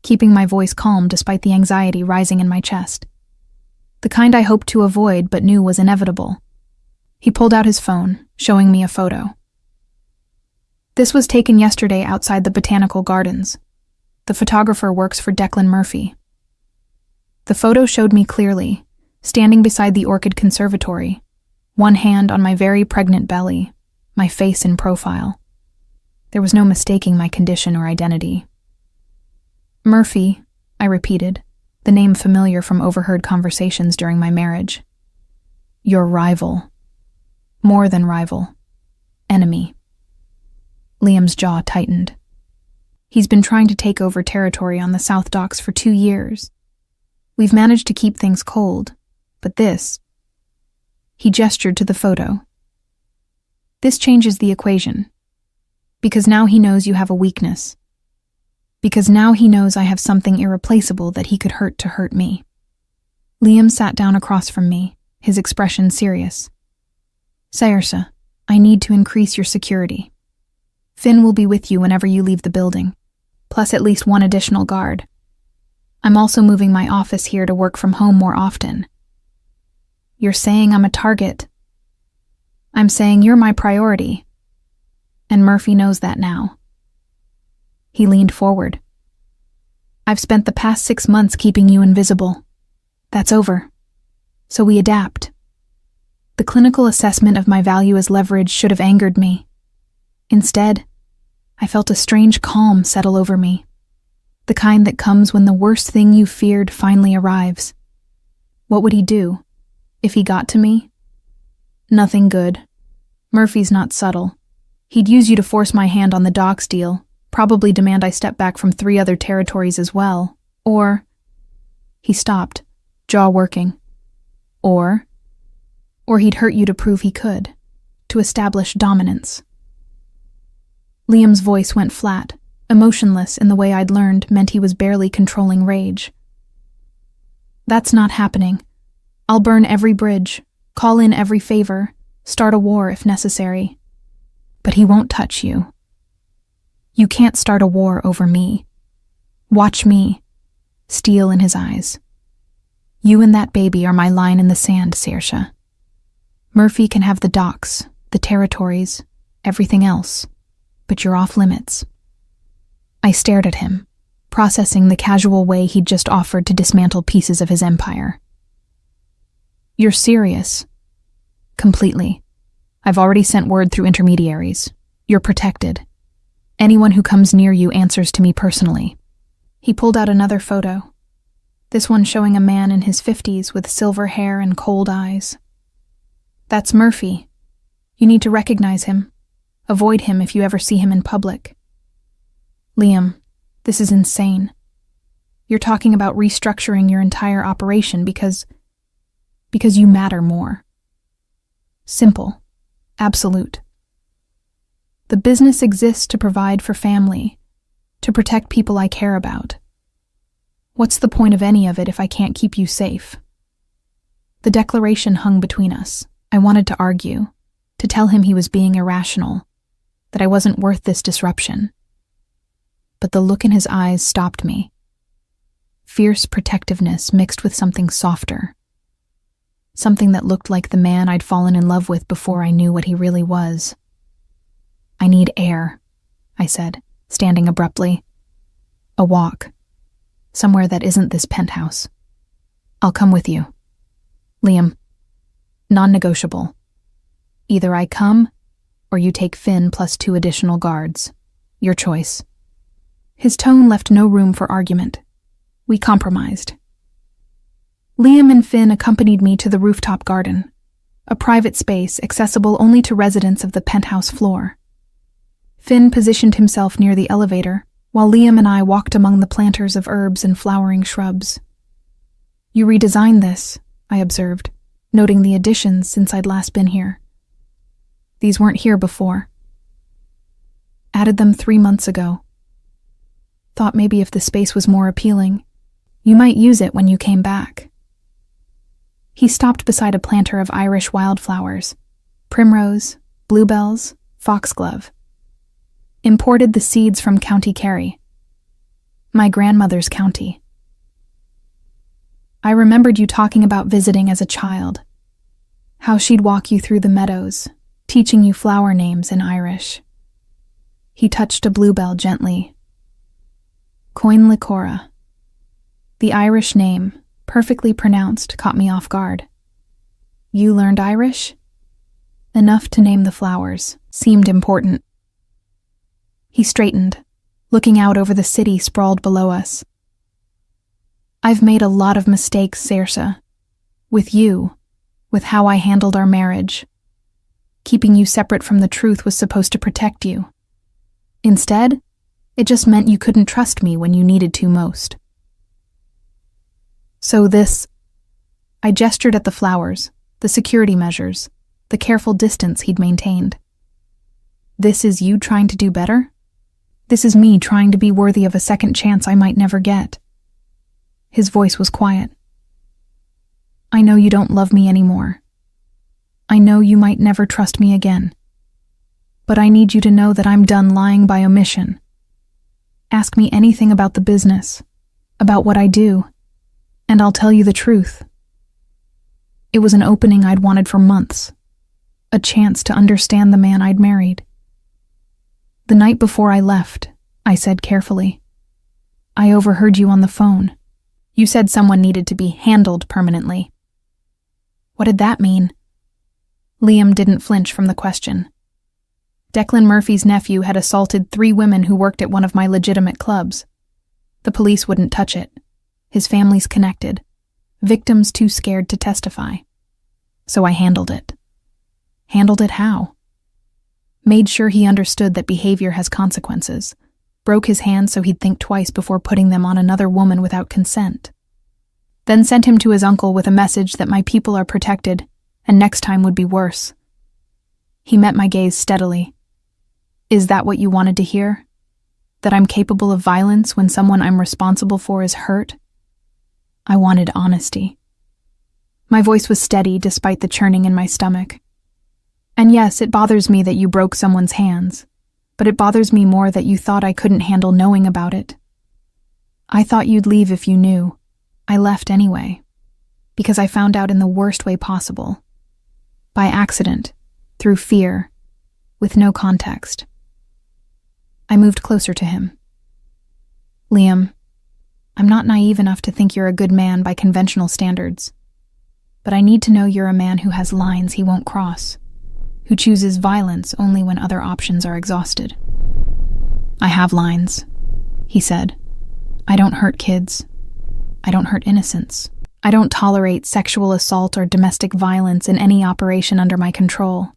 keeping my voice calm despite the anxiety rising in my chest. The kind I hoped to avoid but knew was inevitable. He pulled out his phone, showing me a photo. This was taken yesterday outside the Botanical Gardens. The photographer works for Declan Murphy. The photo showed me clearly, standing beside the orchid conservatory, one hand on my very pregnant belly, my face in profile. There was no mistaking my condition or identity. Murphy, I repeated, the name familiar from overheard conversations during my marriage. Your rival. More than rival. Enemy. Liam's jaw tightened. He's been trying to take over territory on the South Docks for 2 years. We've managed to keep things cold, but this... He gestured to the photo. This changes the equation. Because now he knows you have a weakness. Because now he knows I have something irreplaceable that he could hurt to hurt me. Liam sat down across from me, his expression serious. Saoirse, I need to increase your security. Finn will be with you whenever you leave the building, plus at least one additional guard. I'm also moving my office here to work from home more often. You're saying I'm a target. I'm saying you're my priority. And Murphy knows that now. He leaned forward. I've spent the past 6 months keeping you invisible. That's over. So we adapt. The clinical assessment of my value as leverage should have angered me. Instead, I felt a strange calm settle over me. The kind that comes when the worst thing you feared finally arrives. What would he do? If he got to me? Nothing good. Murphy's not subtle. He'd use you to force my hand on the docks deal, probably demand I step back from 3 other territories as well. Or... He stopped, jaw working. Or he'd hurt you to prove he could, to establish dominance. Liam's voice went flat, emotionless in the way I'd learned meant he was barely controlling rage. That's not happening. I'll burn every bridge, call in every favor, start a war if necessary. But he won't touch you. You can't start a war over me. Watch me. Steel in his eyes. You and that baby are my line in the sand, Saoirse. Murphy can have the docks, the territories, everything else. But you're off limits. I stared at him, processing the casual way he'd just offered to dismantle pieces of his empire. You're serious. Completely. I've already sent word through intermediaries. You're protected. Anyone who comes near you answers to me personally. He pulled out another photo. This one showing a man in his 50s with silver hair and cold eyes. That's Murphy. You need to recognize him. Avoid him if you ever see him in public. Liam, this is insane. You're talking about restructuring your entire operation because you matter more. Simple. Absolute. The business exists to provide for family, to protect people I care about. What's the point of any of it if I can't keep you safe? The declaration hung between us. I wanted to argue, to tell him he was being irrational, that I wasn't worth this disruption. But the look in his eyes stopped me. Fierce protectiveness mixed with something softer. something that looked like the man I'd fallen in love with before I knew what he really was. "I need air," I said, standing abruptly. "A walk. Somewhere that isn't this penthouse. I'll come with you. Liam, non-negotiable. Either I come, or you take Finn plus 2 additional guards. Your choice." His tone left no room for argument. We compromised. Liam and Finn accompanied me to the rooftop garden, a private space accessible only to residents of the penthouse floor. Finn positioned himself near the elevator, while Liam and I walked among the planters of herbs and flowering shrubs. "You redesigned this," I observed, noting the additions since I'd last been here. "These weren't here before." "Added them 3 months ago. Thought maybe if the space was more appealing, you might use it when you came back." He stopped beside a planter of Irish wildflowers, primrose, bluebells, foxglove. "Imported the seeds from County Kerry, my grandmother's county. I remembered you talking about visiting as a child, how she'd walk you through the meadows, teaching you flower names in Irish." He touched a bluebell gently. "Coin licora." The Irish name, perfectly pronounced, caught me off guard. "You learned Irish?" Enough to name the flowers seemed important. He straightened, looking out over the city sprawled below us. "I've made a lot of mistakes, Saoirse. With you, with how I handled our marriage. Keeping you separate from the truth was supposed to protect you. Instead, it just meant you couldn't trust me when you needed to most. So this..." I gestured at the flowers, the security measures, the careful distance he'd maintained. "This is you trying to do better? This is me trying to be worthy of a second chance I might never get." His voice was quiet. "I know you don't love me anymore. I know you might never trust me again. But I need you to know that I'm done lying by omission. Ask me anything about the business, about what I do, and I'll tell you the truth." It was an opening I'd wanted for months, a chance to understand the man I'd married. "The night before I left," I said carefully, "I overheard you on the phone. You said someone needed to be handled permanently." "What did that mean?" Liam didn't flinch from the question. Declan Murphy's nephew had assaulted 3 women who worked at one of my legitimate clubs. The police wouldn't touch it. His family's connected. Victims too scared to testify. So I handled it. Handled it how? Made sure he understood that behavior has consequences. Broke his hand so he'd think twice before putting them on another woman without consent. Then sent him to his uncle with a message that my people are protected, and next time would be worse. He met my gaze steadily. "Is that what you wanted to hear? That I'm capable of violence when someone I'm responsible for is hurt?" I wanted honesty. My voice was steady despite the churning in my stomach. "And yes, it bothers me that you broke someone's hands, but it bothers me more that you thought I couldn't handle knowing about it. I thought you'd leave if you knew. I left anyway, because I found out in the worst way possible. By accident, through fear, with no context." I moved closer to him. "Liam, I'm not naive enough to think you're a good man by conventional standards, but I need to know you're a man who has lines he won't cross, who chooses violence only when other options are exhausted." "I have lines," he said. "I don't hurt kids. I don't hurt innocents. I don't tolerate sexual assault or domestic violence in any operation under my control.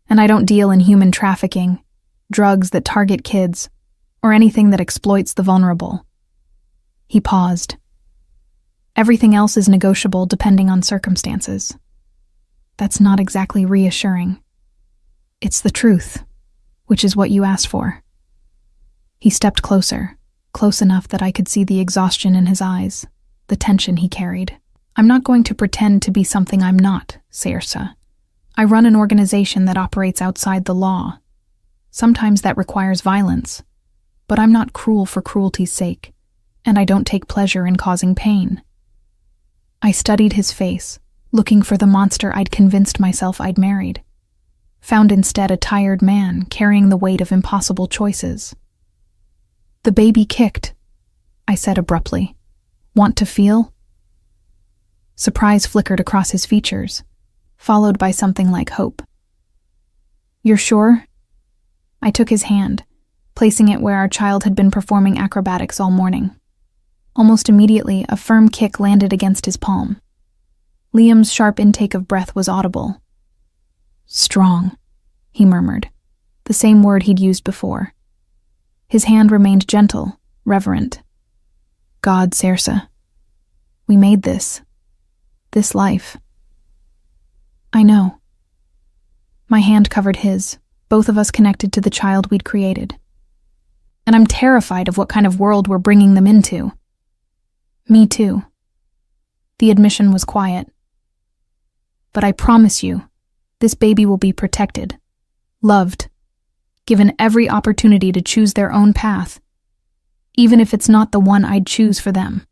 And I don't deal in human trafficking, drugs that target kids, or anything that exploits the vulnerable." He paused. "Everything else is negotiable depending on circumstances." That's not exactly reassuring. It's the truth, which is what you asked for. He stepped closer, close enough that I could see the exhaustion in his eyes, the tension he carried. "I'm not going to pretend to be something I'm not, Saoirse. I run an organization that operates outside the law. Sometimes that requires violence, but I'm not cruel for cruelty's sake, and I don't take pleasure in causing pain." I studied his face, looking for the monster I'd convinced myself I'd married. Found instead a tired man carrying the weight of impossible choices. "The baby kicked," I said abruptly. "Want to feel?" Surprise flickered across his features, followed by something like hope. "You're sure?" I took his hand, placing it where our child had been performing acrobatics all morning. Almost immediately, a firm kick landed against his palm. Liam's sharp intake of breath was audible. "Strong," he murmured, the same word he'd used before. His hand remained gentle, reverent. "God, Saoirse. We made this life." "I know." My hand covered his, both of us connected to the child we'd created. "And I'm terrified of what kind of world we're bringing them into." "Me too." The admission was quiet. "But I promise you, this baby will be protected, loved, given every opportunity to choose their own path, even if it's not the one I'd choose for them."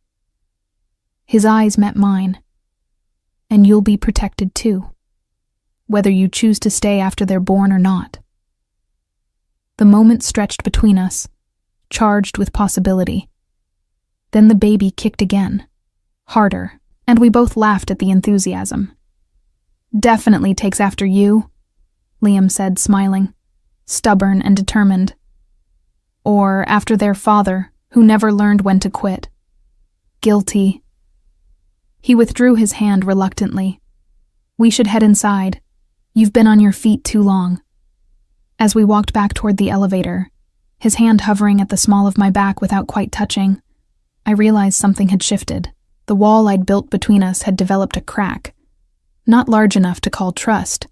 His eyes met mine. "And you'll be protected too, whether you choose to stay after they're born or not." The moment stretched between us, charged with possibility. Then the baby kicked again, harder, and we both laughed at the enthusiasm. "Definitely takes after you," Liam said, smiling, stubborn and determined. "Or after their father, who never learned when to quit. Guilty." He withdrew his hand reluctantly. "We should head inside. You've been on your feet too long." As we walked back toward the elevator, his hand hovering at the small of my back without quite touching, I realized something had shifted. The wall I'd built between us had developed a crack, not large enough to call trust,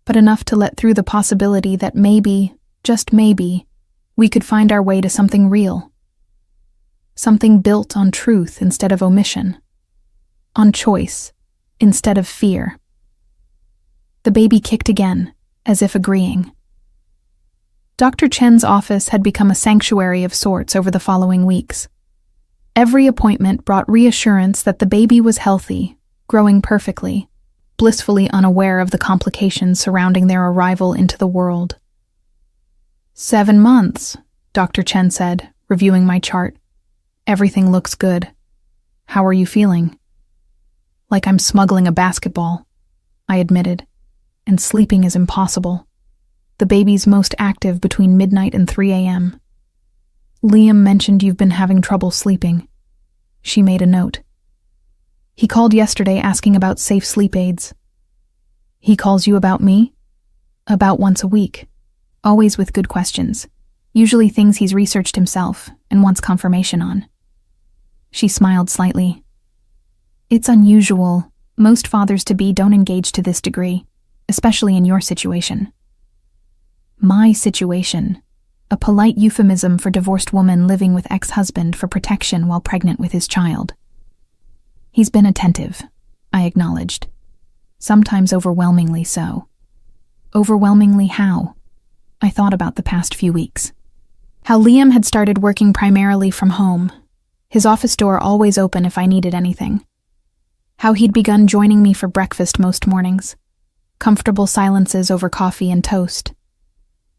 but enough to let through the possibility that maybe, just maybe, we could find our way to something real. Something built on truth instead of omission. On choice instead of fear. The baby kicked again, as if agreeing. Dr. Chen's office had become a sanctuary of sorts over the following weeks. Every appointment brought reassurance that the baby was healthy, growing perfectly, blissfully unaware of the complications surrounding their arrival into the world. 7 months, Dr. Chen said, reviewing my chart. "Everything looks good. How are you feeling?" "Like I'm smuggling a basketball," I admitted, "and sleeping is impossible. The baby's most active between midnight and 3 a.m. "Liam mentioned you've been having trouble sleeping." She made a note. "He called yesterday asking about safe sleep aids." "He calls you about me?" "About once a week. Always with good questions. Usually things he's researched himself and wants confirmation on." She smiled slightly. "It's unusual. Most fathers-to-be don't engage to this degree, especially in your situation." My situation. A polite euphemism for divorced woman living with ex-husband for protection while pregnant with his child. "He's been attentive," I acknowledged. "Sometimes overwhelmingly so." Overwhelmingly how? I thought about the past few weeks. How Liam had started working primarily from home, his office door always open if I needed anything. How he'd begun joining me for breakfast most mornings, comfortable silences over coffee and toast.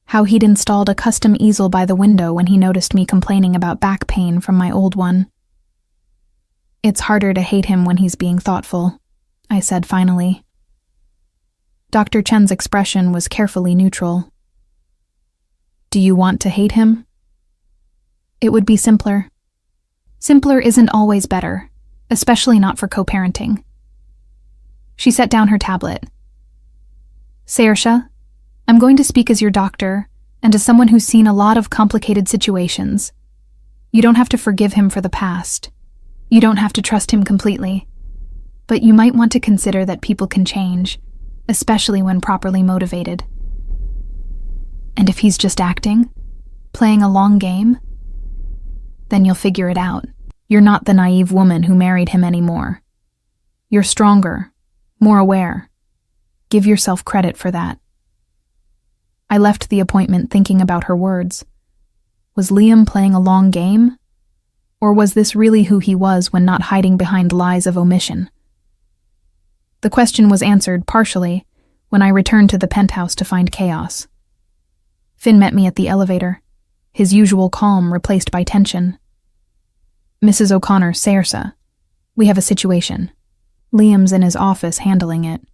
How he'd installed a custom easel by the window when he noticed me complaining about back pain from my old one. "It's harder to hate him when he's being thoughtful," I said finally. Dr. Chen's expression was carefully neutral. "Do you want to hate him?" "It would be simpler." "Simpler isn't always better, especially not for co-parenting." She set down her tablet. "Saoirse, I'm going to speak as your doctor and as someone who's seen a lot of complicated situations. You don't have to forgive him for the past. You don't have to trust him completely. But you might want to consider that people can change, especially when properly motivated. And if he's just acting, playing a long game, then you'll figure it out. You're not the naive woman who married him anymore. You're stronger, more aware. Give yourself credit for that." I left the appointment thinking about her words. Was Liam playing a long game? Or was this really who he was when not hiding behind lies of omission? The question was answered partially when I returned to the penthouse to find chaos. Finn met me at the elevator, his usual calm replaced by tension. "Mrs. O'Connor, Saoirse, we have a situation. Liam's in his office handling it,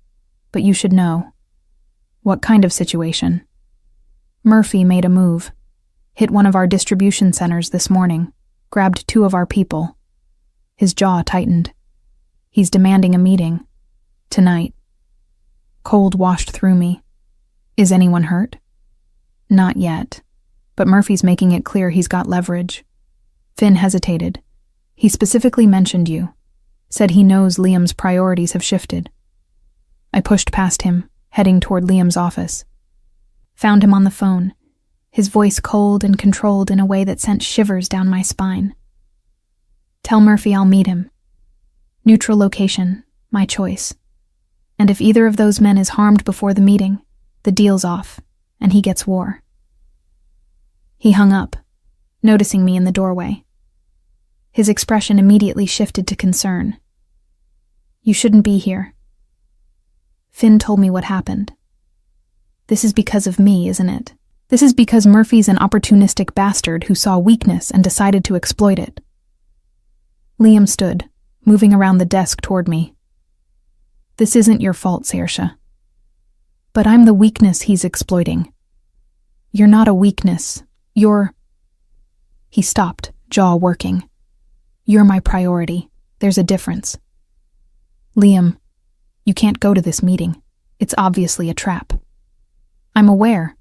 but you should know." "What kind of situation?" "Murphy made a move. Hit one of our distribution centers this morning, grabbed 2 of our people." His jaw tightened. "He's demanding a meeting. Tonight." Cold washed through me. "Is anyone hurt?" "Not yet, but Murphy's making it clear he's got leverage." Finn hesitated. "He specifically mentioned you. Said he knows Liam's priorities have shifted." I pushed past him, heading toward Liam's office. Found him on the phone, his voice cold and controlled in a way that sent shivers down my spine. "Tell Murphy I'll meet him. Neutral location, my choice. And if either of those men is harmed before the meeting, the deal's off, and he gets war." He hung up, noticing me in the doorway. His expression immediately shifted to concern. "You shouldn't be here." Finn told me what happened. "This is because of me, isn't it? This is because Murphy's an opportunistic bastard who saw weakness and decided to exploit it." Liam stood, moving around the desk toward me. "This isn't your fault, Saoirse. But I'm the weakness he's exploiting." "You're not a weakness. You're—" He stopped, jaw working. "You're my priority. There's a difference." "Liam, you can't go to this meeting. It's obviously a trap." "I'm aware,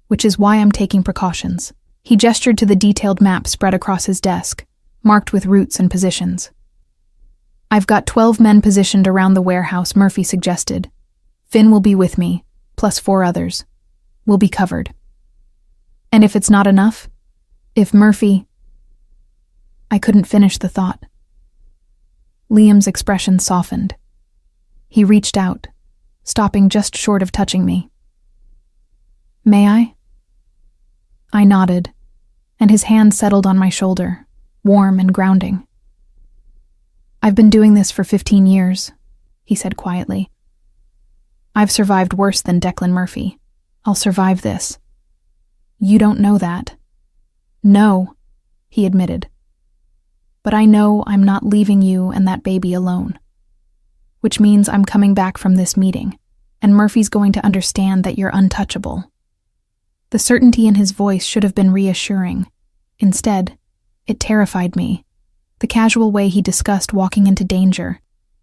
which is why I'm taking precautions." He gestured to the detailed map spread across his desk, marked with routes and positions. "I've got 12 men positioned around the warehouse Murphy suggested. Finn will be with me, plus 4 others. We'll be covered. And if it's not enough, if Murphy—" I couldn't finish the thought. Liam's expression softened. He reached out, stopping just short of touching me. "May I?" I nodded, and his hand settled on my shoulder, warm and grounding. "I've been doing this for 15 years, he said quietly. "I've survived worse than Declan Murphy. I'll survive this." "You don't know that." "No," he admitted. "But I know I'm not leaving you and that baby alone. Which means I'm coming back from this meeting, and Murphy's going to understand that you're untouchable." The certainty in his voice should have been reassuring. Instead, it terrified me. The casual way he discussed walking into danger,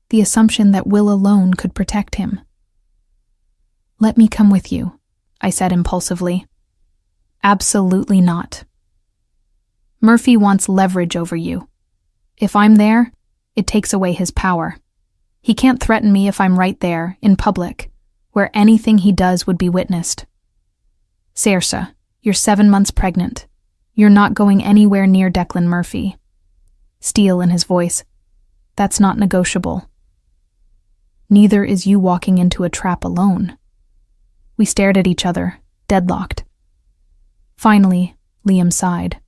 the assumption that Will alone could protect him. "Let me come with you," I said impulsively. "Absolutely not. Murphy wants leverage over you. If I'm there, it takes away his power. He can't threaten me if I'm right there, in public, where anything he does would be witnessed. Saoirse, you're 7 months pregnant. You're not going anywhere near Declan Murphy." Steel in his voice. "That's not negotiable. Neither is you walking into a trap alone." We stared at each other, deadlocked. Finally, Liam sighed.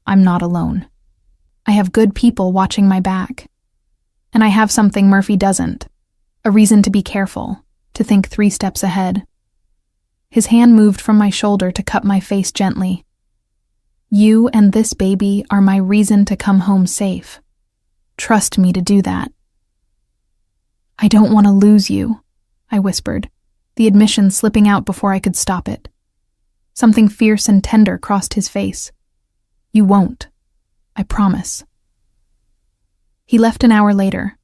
"I'm not alone. I have good people watching my back. And I have something Murphy doesn't. A reason to be careful, to think 3 steps ahead." His hand moved from my shoulder to cup my face gently. "You and this baby are my reason to come home safe. Trust me to do that." "I don't want to lose you," I whispered, the admission slipping out before I could stop it. Something fierce and tender crossed his face. "You won't. I promise." He left an hour later,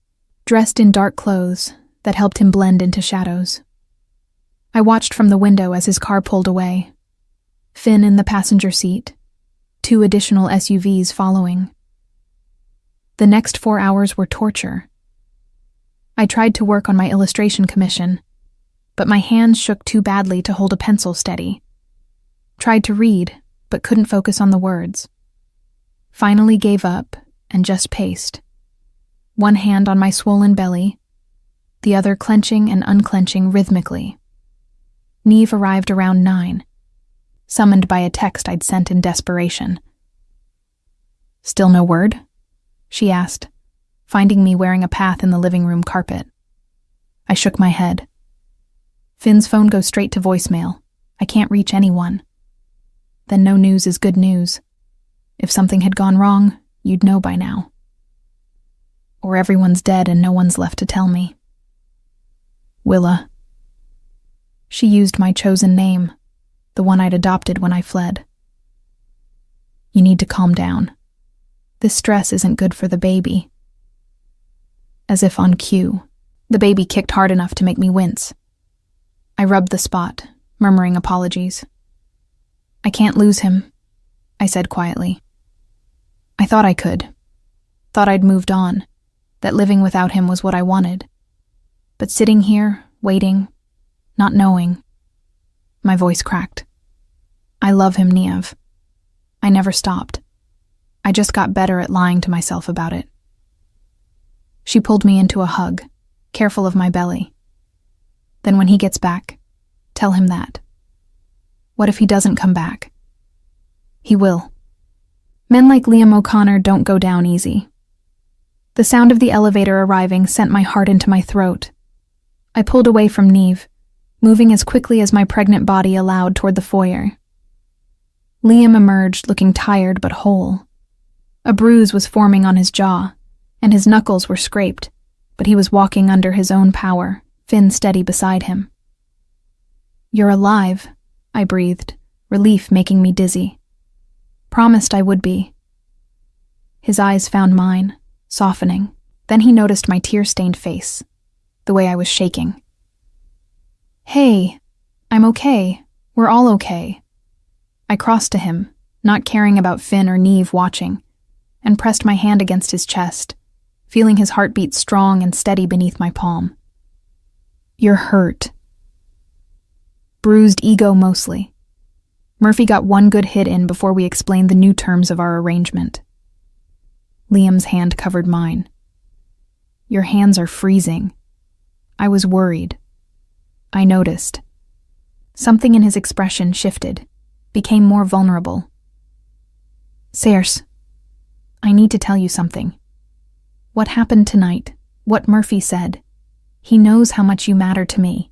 dressed in dark clothes that helped him blend into shadows. I watched from the window as his car pulled away. Finn in the passenger seat, 2 additional SUVs following. The next 4 hours were torture. I tried to work on my illustration commission, but my hands shook too badly to hold a pencil steady. Tried to read, but couldn't focus on the words. Finally gave up and just paced. One hand on my swollen belly, the other clenching and unclenching rhythmically. Neve arrived around 9, summoned by a text I'd sent in desperation. "Still no word?" she asked, finding me wearing a path in the living room carpet. I shook my head. Finn's phone goes straight to voicemail. I can't reach anyone. Then no news is good news. If something had gone wrong, you'd know by now. Or everyone's dead and no one's left to tell me. Willa. She used my chosen name, the one I'd adopted when I fled. You need to calm down. This stress isn't good for the baby. As if on cue, the baby kicked hard enough to make me wince. I rubbed the spot, murmuring apologies. I can't lose him, I said quietly. I thought I could. Thought I'd moved on, that living without him was what I wanted. But sitting here, waiting, not knowing, my voice cracked. I love him, Niev. I never stopped. I just got better at lying to myself about it. She pulled me into a hug, careful of my belly. Then when he gets back, tell him that. What if he doesn't come back? He will. Men like Liam O'Connor don't go down easy. The sound of the elevator arriving sent my heart into my throat. I pulled away from Niamh, moving as quickly as my pregnant body allowed toward the foyer. Liam emerged looking tired but whole. A bruise was forming on his jaw, and his knuckles were scraped, but he was walking under his own power, Finn steady beside him. You're alive, I breathed, relief making me dizzy. Promised I would be. His eyes found mine, softening. Then he noticed my tear-stained face, the way I was shaking. Hey, I'm okay. We're all okay. I crossed to him, not caring about Finn or Niamh watching, and pressed my hand against his chest, feeling his heartbeat strong and steady beneath my palm. You're hurt. Bruised ego mostly. Murphy got one good hit in before we explained the new terms of our arrangement. Liam's hand covered mine. Your hands are freezing. I was worried. I noticed. Something in his expression shifted, became more vulnerable. Serse, I need to tell you something. What happened tonight, what Murphy said, he knows how much you matter to me.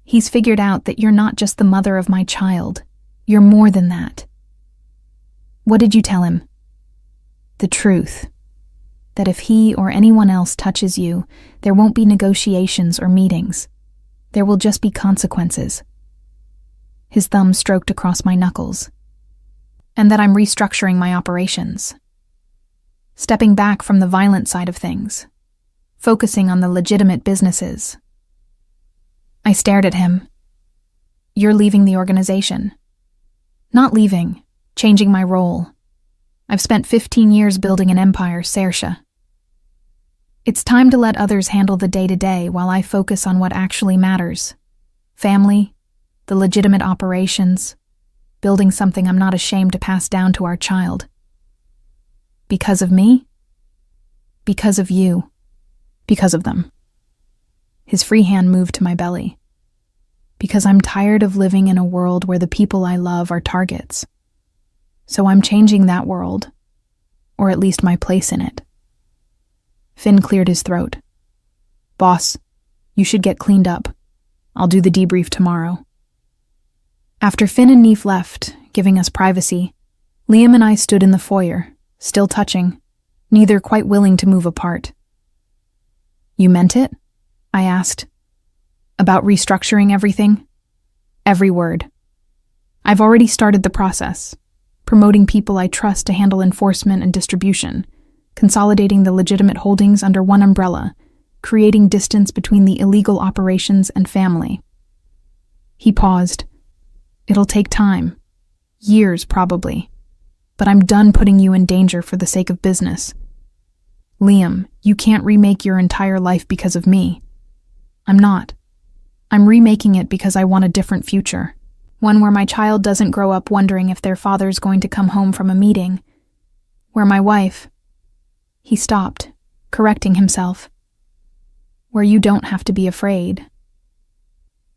He's figured out that you're not just the mother of my child. You're more than that. What did you tell him? The truth. That if he or anyone else touches you, there won't be negotiations or meetings. There will just be consequences. His thumb stroked across my knuckles. And that I'm restructuring my operations. Stepping back from the violent side of things. Focusing on the legitimate businesses. I stared at him. You're leaving the organization. Not leaving, changing my role. I've spent 15 years building an empire, Saoirse. It's time to let others handle the day-to-day while I focus on what actually matters. Family, the legitimate operations, building something I'm not ashamed to pass down to our child. Because of me? Because of you. Because of them. His free hand moved to my belly. Because I'm tired of living in a world where the people I love are targets. So I'm changing that world, or at least my place in it. Finn cleared his throat. Boss, you should get cleaned up. I'll do the debrief tomorrow. After Finn and Niamh left, giving us privacy, Liam and I stood in the foyer, still touching, neither quite willing to move apart. You meant it? I asked. About restructuring everything? Every word. I've already started the process, promoting people I trust to handle enforcement and distribution, consolidating the legitimate holdings under one umbrella, creating distance between the illegal operations and family. He paused. It'll take time. Years, probably. But I'm done putting you in danger for the sake of business. Liam, you can't remake your entire life because of me. I'm not. I'm remaking it because I want a different future. One where my child doesn't grow up wondering if their father's going to come home from a meeting. Where my wife... He stopped, correcting himself. Where you don't have to be afraid.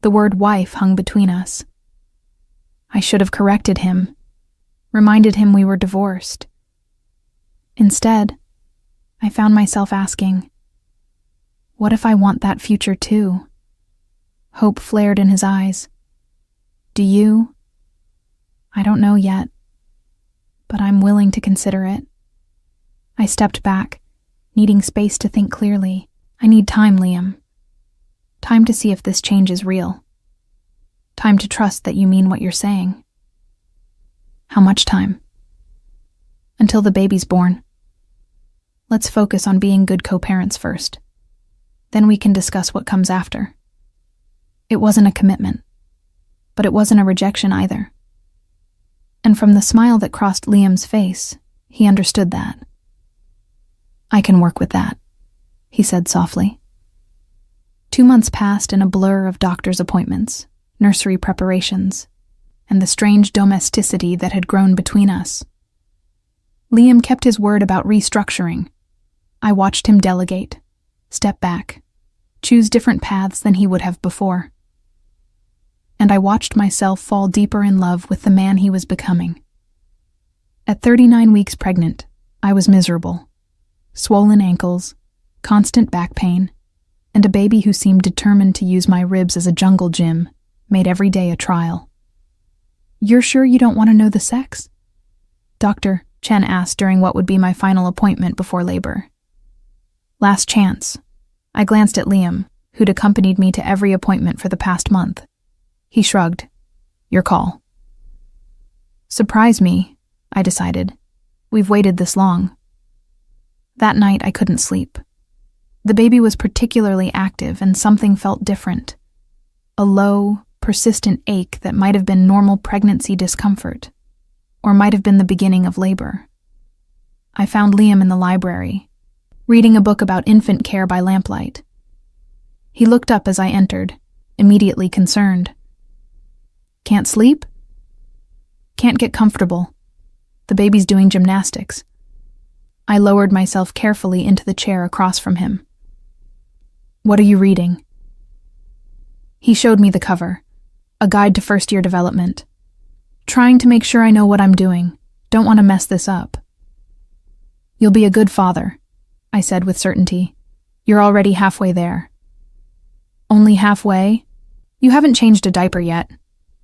The word wife hung between us. I should have corrected him, reminded him we were divorced. Instead, I found myself asking, What if I want that future too? Hope flared in his eyes. Do you? I don't know yet, but I'm willing to consider it. I stepped back, needing space to think clearly. I need time, Liam. Time to see if this change is real. Time to trust that you mean what you're saying. How much time? Until the baby's born. Let's focus on being good co-parents first. Then we can discuss what comes after. It wasn't a commitment, but it wasn't a rejection either. And from the smile that crossed Liam's face, he understood that. I can work with that, he said softly. 2 months passed in a blur of doctor's appointments, nursery preparations, and the strange domesticity that had grown between us. Liam kept his word about restructuring. I watched him delegate, step back, choose different paths than he would have before. And I watched myself fall deeper in love with the man he was becoming. At 39 weeks pregnant, I was miserable. Swollen ankles, constant back pain, and a baby who seemed determined to use my ribs as a jungle gym made every day a trial. You're sure you don't want to know the sex? Dr. Chen asked during what would be my final appointment before labor. Last chance. I glanced at Liam, who'd accompanied me to every appointment for the past month. He shrugged. Your call. Surprise me, I decided. We've waited this long. That night I couldn't sleep. The baby was particularly active and something felt different. A low, persistent ache that might have been normal pregnancy discomfort, or might have been the beginning of labor. I found Liam in the library, reading a book about infant care by lamplight. He looked up as I entered, immediately concerned. Can't sleep? Can't get comfortable. The baby's doing gymnastics. I lowered myself carefully into the chair across from him. What are you reading? He showed me the cover, a guide to first-year development. Trying to make sure I know what I'm doing. Don't want to mess this up. You'll be a good father, I said with certainty. You're already halfway there. Only halfway? You haven't changed a diaper yet.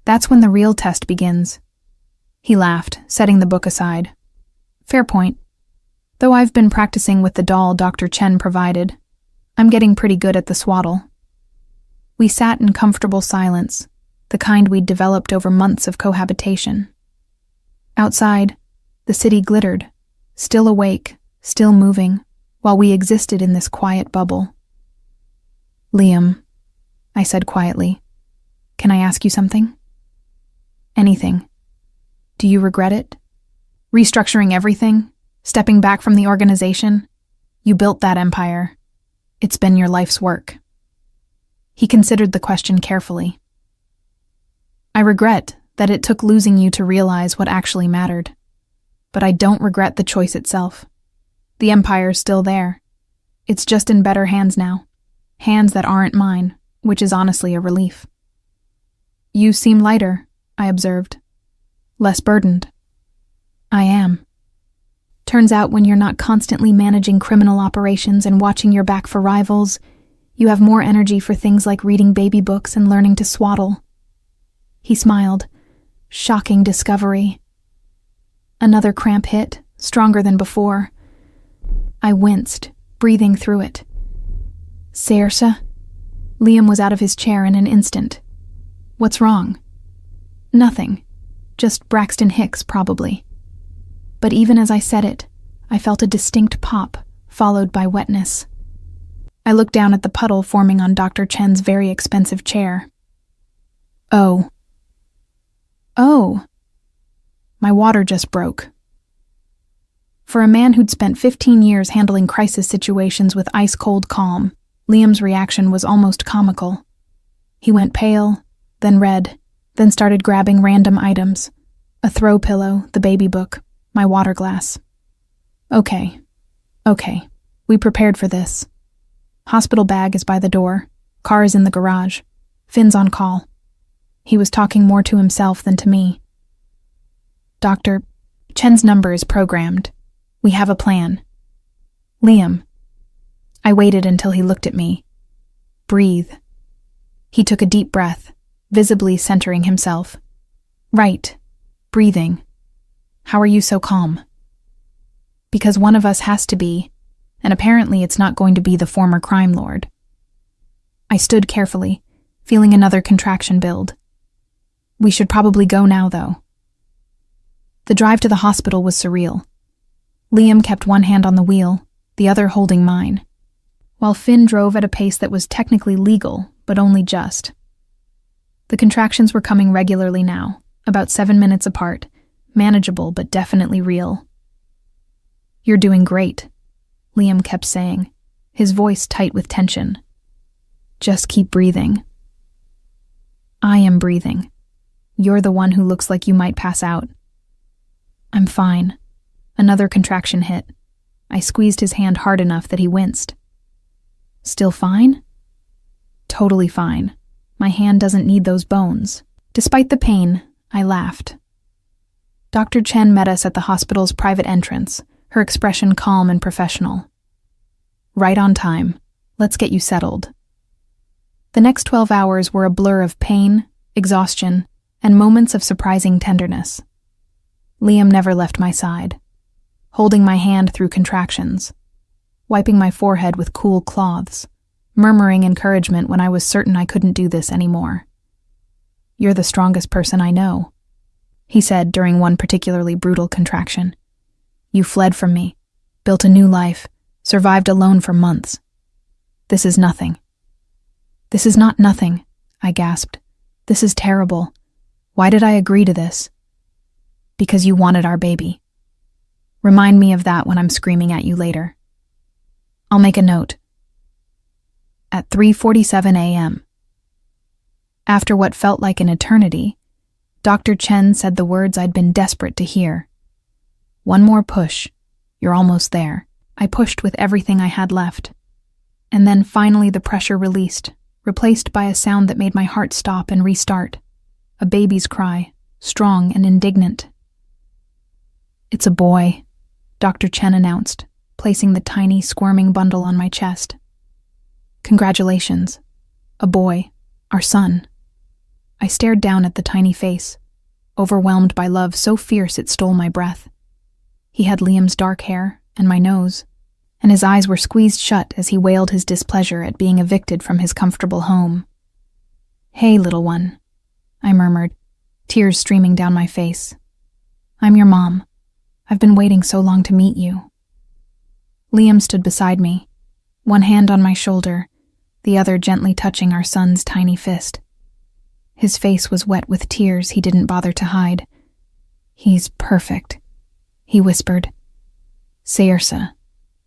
That's when the real test begins. He laughed, setting the book aside. Fair point. Though I've been practicing with the doll Dr. Chen provided, I'm getting pretty good at the swaddle. We sat in comfortable silence, the kind we'd developed over months of cohabitation. Outside, the city glittered, still awake, still moving, while we existed in this quiet bubble. Liam, I said quietly, can I ask you something? Anything. Do you regret it? Restructuring everything? Stepping back from the organization? You built that empire. It's been your life's work. He considered the question carefully. I regret that it took losing you to realize what actually mattered. But I don't regret the choice itself. The empire's still there. It's just in better hands now. Hands that aren't mine, which is honestly a relief. You seem lighter, I observed. Less burdened. I am. Turns out when you're not constantly managing criminal operations and watching your back for rivals, you have more energy for things like reading baby books and learning to swaddle. He smiled. Shocking discovery. Another cramp hit, stronger than before. I winced, breathing through it. Saoirse? Liam was out of his chair in an instant. What's wrong? Nothing. Just Braxton Hicks, probably. But even as I said it, I felt a distinct pop, followed by wetness. I looked down at the puddle forming on Dr. Chen's very expensive chair. Oh. Oh. My water just broke. For a man who'd spent 15 years handling crisis situations with ice-cold calm, Liam's reaction was almost comical. He went pale, then red, then started grabbing random items. A throw pillow, the baby book, my water glass. Okay. We prepared for this. Hospital bag is by the door. Car is in the garage. Finn's on call. He was talking more to himself than to me. Dr. Chen's number is programmed. We have a plan. Liam. I waited until he looked at me. Breathe. He took a deep breath, visibly centering himself. Right. Breathing. How are you so calm? Because one of us has to be, and apparently it's not going to be the former crime lord. I stood carefully, feeling another contraction build. We should probably go now, though. The drive to the hospital was surreal. Liam kept one hand on the wheel, the other holding mine, while Finn drove at a pace that was technically legal, but only just. The contractions were coming regularly now, about 7 minutes apart, manageable but definitely real. You're doing great, Liam kept saying, his voice tight with tension. Just keep breathing. I am breathing. You're the one who looks like you might pass out. I'm fine. Another contraction hit. I squeezed his hand hard enough that he winced. Still fine? Totally fine. My hand doesn't need those bones. Despite the pain, I laughed. Dr. Chen met us at the hospital's private entrance, her expression calm and professional. Right on time. Let's get you settled. The next 12 hours were a blur of pain, exhaustion, and moments of surprising tenderness. Liam never left my side, holding my hand through contractions, wiping my forehead with cool cloths, murmuring encouragement when I was certain I couldn't do this anymore. You're the strongest person I know, he said during one particularly brutal contraction. You fled from me, built a new life, survived alone for months. This is nothing. This is not nothing, I gasped. This is terrible. Why did I agree to this? Because you wanted our baby. Remind me of that when I'm screaming at you later. I'll make a note. At 3:47 a.m. After what felt like an eternity, Dr. Chen said the words I'd been desperate to hear. One more push. You're almost there. I pushed with everything I had left. And then finally the pressure released, replaced by a sound that made my heart stop and restart. A baby's cry, strong and indignant. It's a boy, Dr. Chen announced, placing the tiny, squirming bundle on my chest. Congratulations. A boy. Our son. I stared down at the tiny face, overwhelmed by love so fierce it stole my breath. He had Liam's dark hair and my nose, and his eyes were squeezed shut as he wailed his displeasure at being evicted from his comfortable home. Hey, little one, I murmured, tears streaming down my face. I'm your mom. I've been waiting so long to meet you. Liam stood beside me, one hand on my shoulder, the other gently touching our son's tiny fist. His face was wet with tears he didn't bother to hide. He's perfect, he whispered. Saoirse,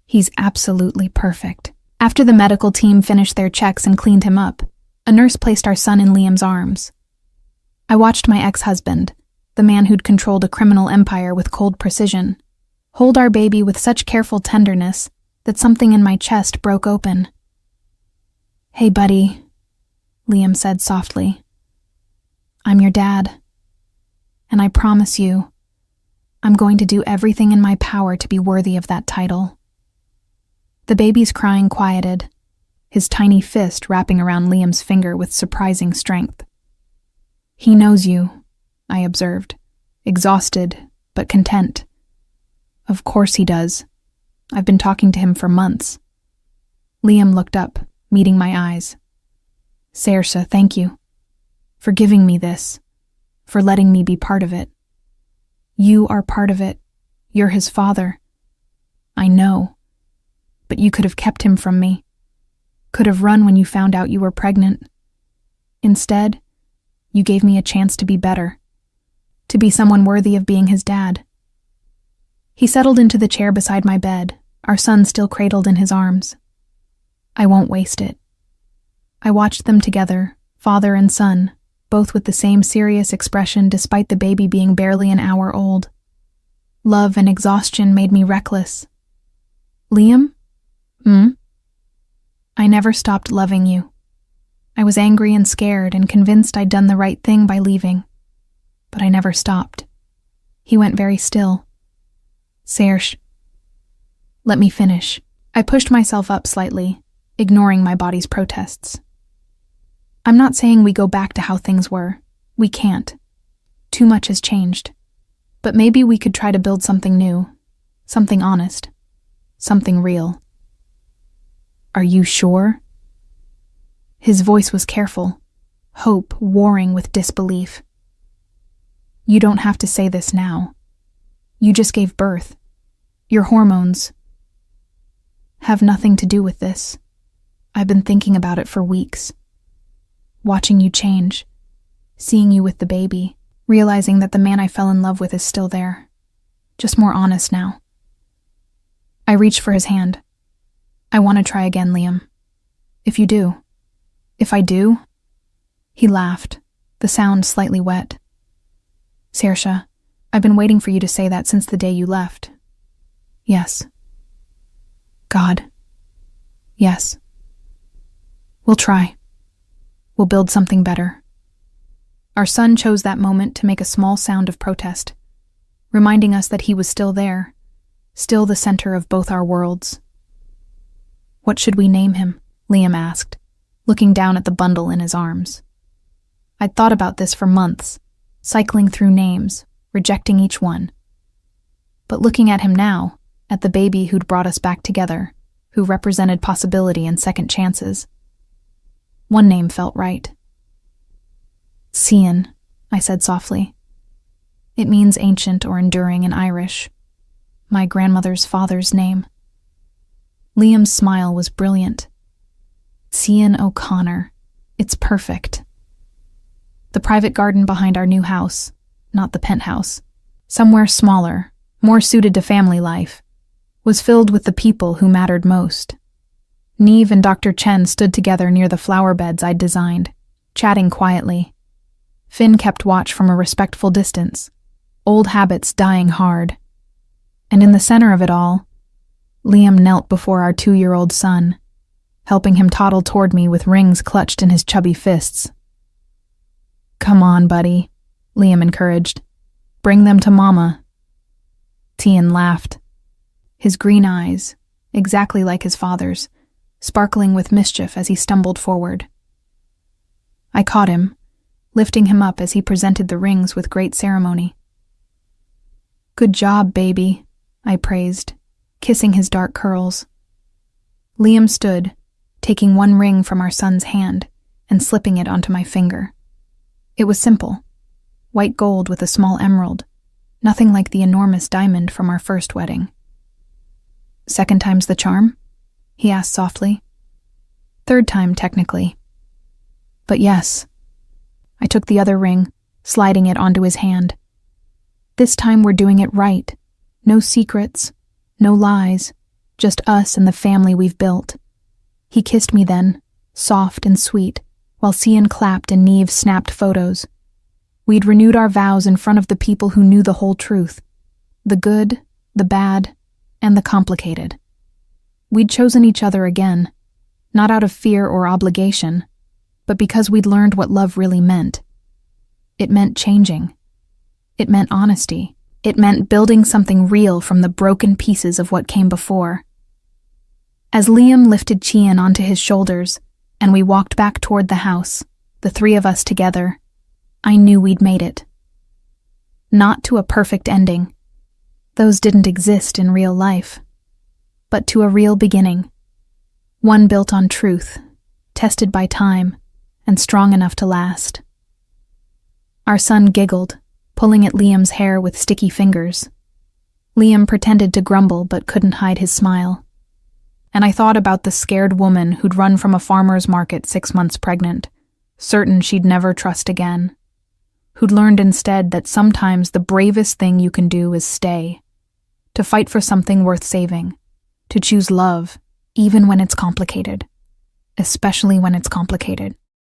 he's absolutely perfect. After the medical team finished their checks and cleaned him up, a nurse placed our son in Liam's arms. I watched my ex-husband, the man who'd controlled a criminal empire with cold precision, hold our baby with such careful tenderness that something in my chest broke open. Hey, buddy, Liam said softly. I'm your dad, and I promise you, I'm going to do everything in my power to be worthy of that title. The baby's crying quieted, his tiny fist wrapping around Liam's finger with surprising strength. He knows you, I observed, exhausted but content. Of course he does. I've been talking to him for months. Liam looked up, meeting my eyes. Saoirse, thank you. For giving me this. For letting me be part of it. You are part of it. You're his father. I know. But you could have kept him from me. Could have run when you found out you were pregnant. Instead, you gave me a chance to be better. To be someone worthy of being his dad. He settled into the chair beside my bed, our son still cradled in his arms. I won't waste it. I watched them together, father and son, both with the same serious expression despite the baby being barely an hour old. Love and exhaustion made me reckless. Liam? I never stopped loving you. I was angry and scared and convinced I'd done the right thing by leaving. But I never stopped. He went very still. Saoirse, let me finish. I pushed myself up slightly, ignoring my body's protests. I'm not saying we go back to how things were. We can't. Too much has changed. But maybe we could try to build something new, something honest, something real. Are you sure? His voice was careful, hope warring with disbelief. You don't have to say this now. You just gave birth. Your hormones have nothing to do with this. I've been thinking about it for weeks. Watching you change, seeing you with the baby, realizing that the man I fell in love with is still there. Just more honest now. I reached for his hand. I want to try again, Liam. If you do. If I do? He laughed, the sound slightly wet. Saoirse, I've been waiting for you to say that since the day you left. Yes. God. Yes. We'll try. We'll build something better. Our son chose that moment to make a small sound of protest, reminding us that he was still there, still the center of both our worlds. What should we name him? Liam asked, looking down at the bundle in his arms. I'd thought about this for months, cycling through names, rejecting each one. But looking at him now, at the baby who'd brought us back together, who represented possibility and second chances, one name felt right. Cian, I said softly. It means ancient or enduring in Irish. My grandmother's father's name. Liam's smile was brilliant. Cian O'Connor. It's perfect. The private garden behind our new house, not the penthouse, somewhere smaller, more suited to family life, was filled with the people who mattered most. Neve and Dr. Chen stood together near the flower beds I'd designed, chatting quietly. Finn kept watch from a respectful distance, old habits dying hard. And in the center of it all, Liam knelt before our 2-year-old son, helping him toddle toward me with rings clutched in his chubby fists. Come on, buddy, Liam encouraged. Bring them to Mama. Cian laughed. His green eyes, exactly like his father's, sparkling with mischief as he stumbled forward. I caught him, lifting him up as he presented the rings with great ceremony. Good job, baby, I praised, kissing his dark curls. Liam stood, taking one ring from our son's hand and slipping it onto my finger. It was simple, white gold with a small emerald, nothing like the enormous diamond from our first wedding. Second time's the charm? He asked softly. Third time, technically. But yes. I took the other ring, sliding it onto his hand. This time we're doing it right. No secrets, no lies, just us and the family we've built. He kissed me then, soft and sweet, while Cian clapped and Neve snapped photos. We'd renewed our vows in front of the people who knew the whole truth. The good, the bad, and the complicated. We'd chosen each other again, not out of fear or obligation, but because we'd learned what love really meant. It meant changing. It meant honesty. It meant building something real from the broken pieces of what came before. As Liam lifted Cian onto his shoulders, and we walked back toward the house, the three of us together, I knew we'd made it. Not to a perfect ending. Those didn't exist in real life. But to a real beginning. One built on truth, tested by time, and strong enough to last. Our son giggled, pulling at Liam's hair with sticky fingers. Liam pretended to grumble but couldn't hide his smile. And I thought about the scared woman who'd run from a farmer's market 6 months pregnant, certain she'd never trust again. Who'd learned instead that sometimes the bravest thing you can do is stay. To fight for something worth saving. To choose love, even when it's complicated. Especially when it's complicated.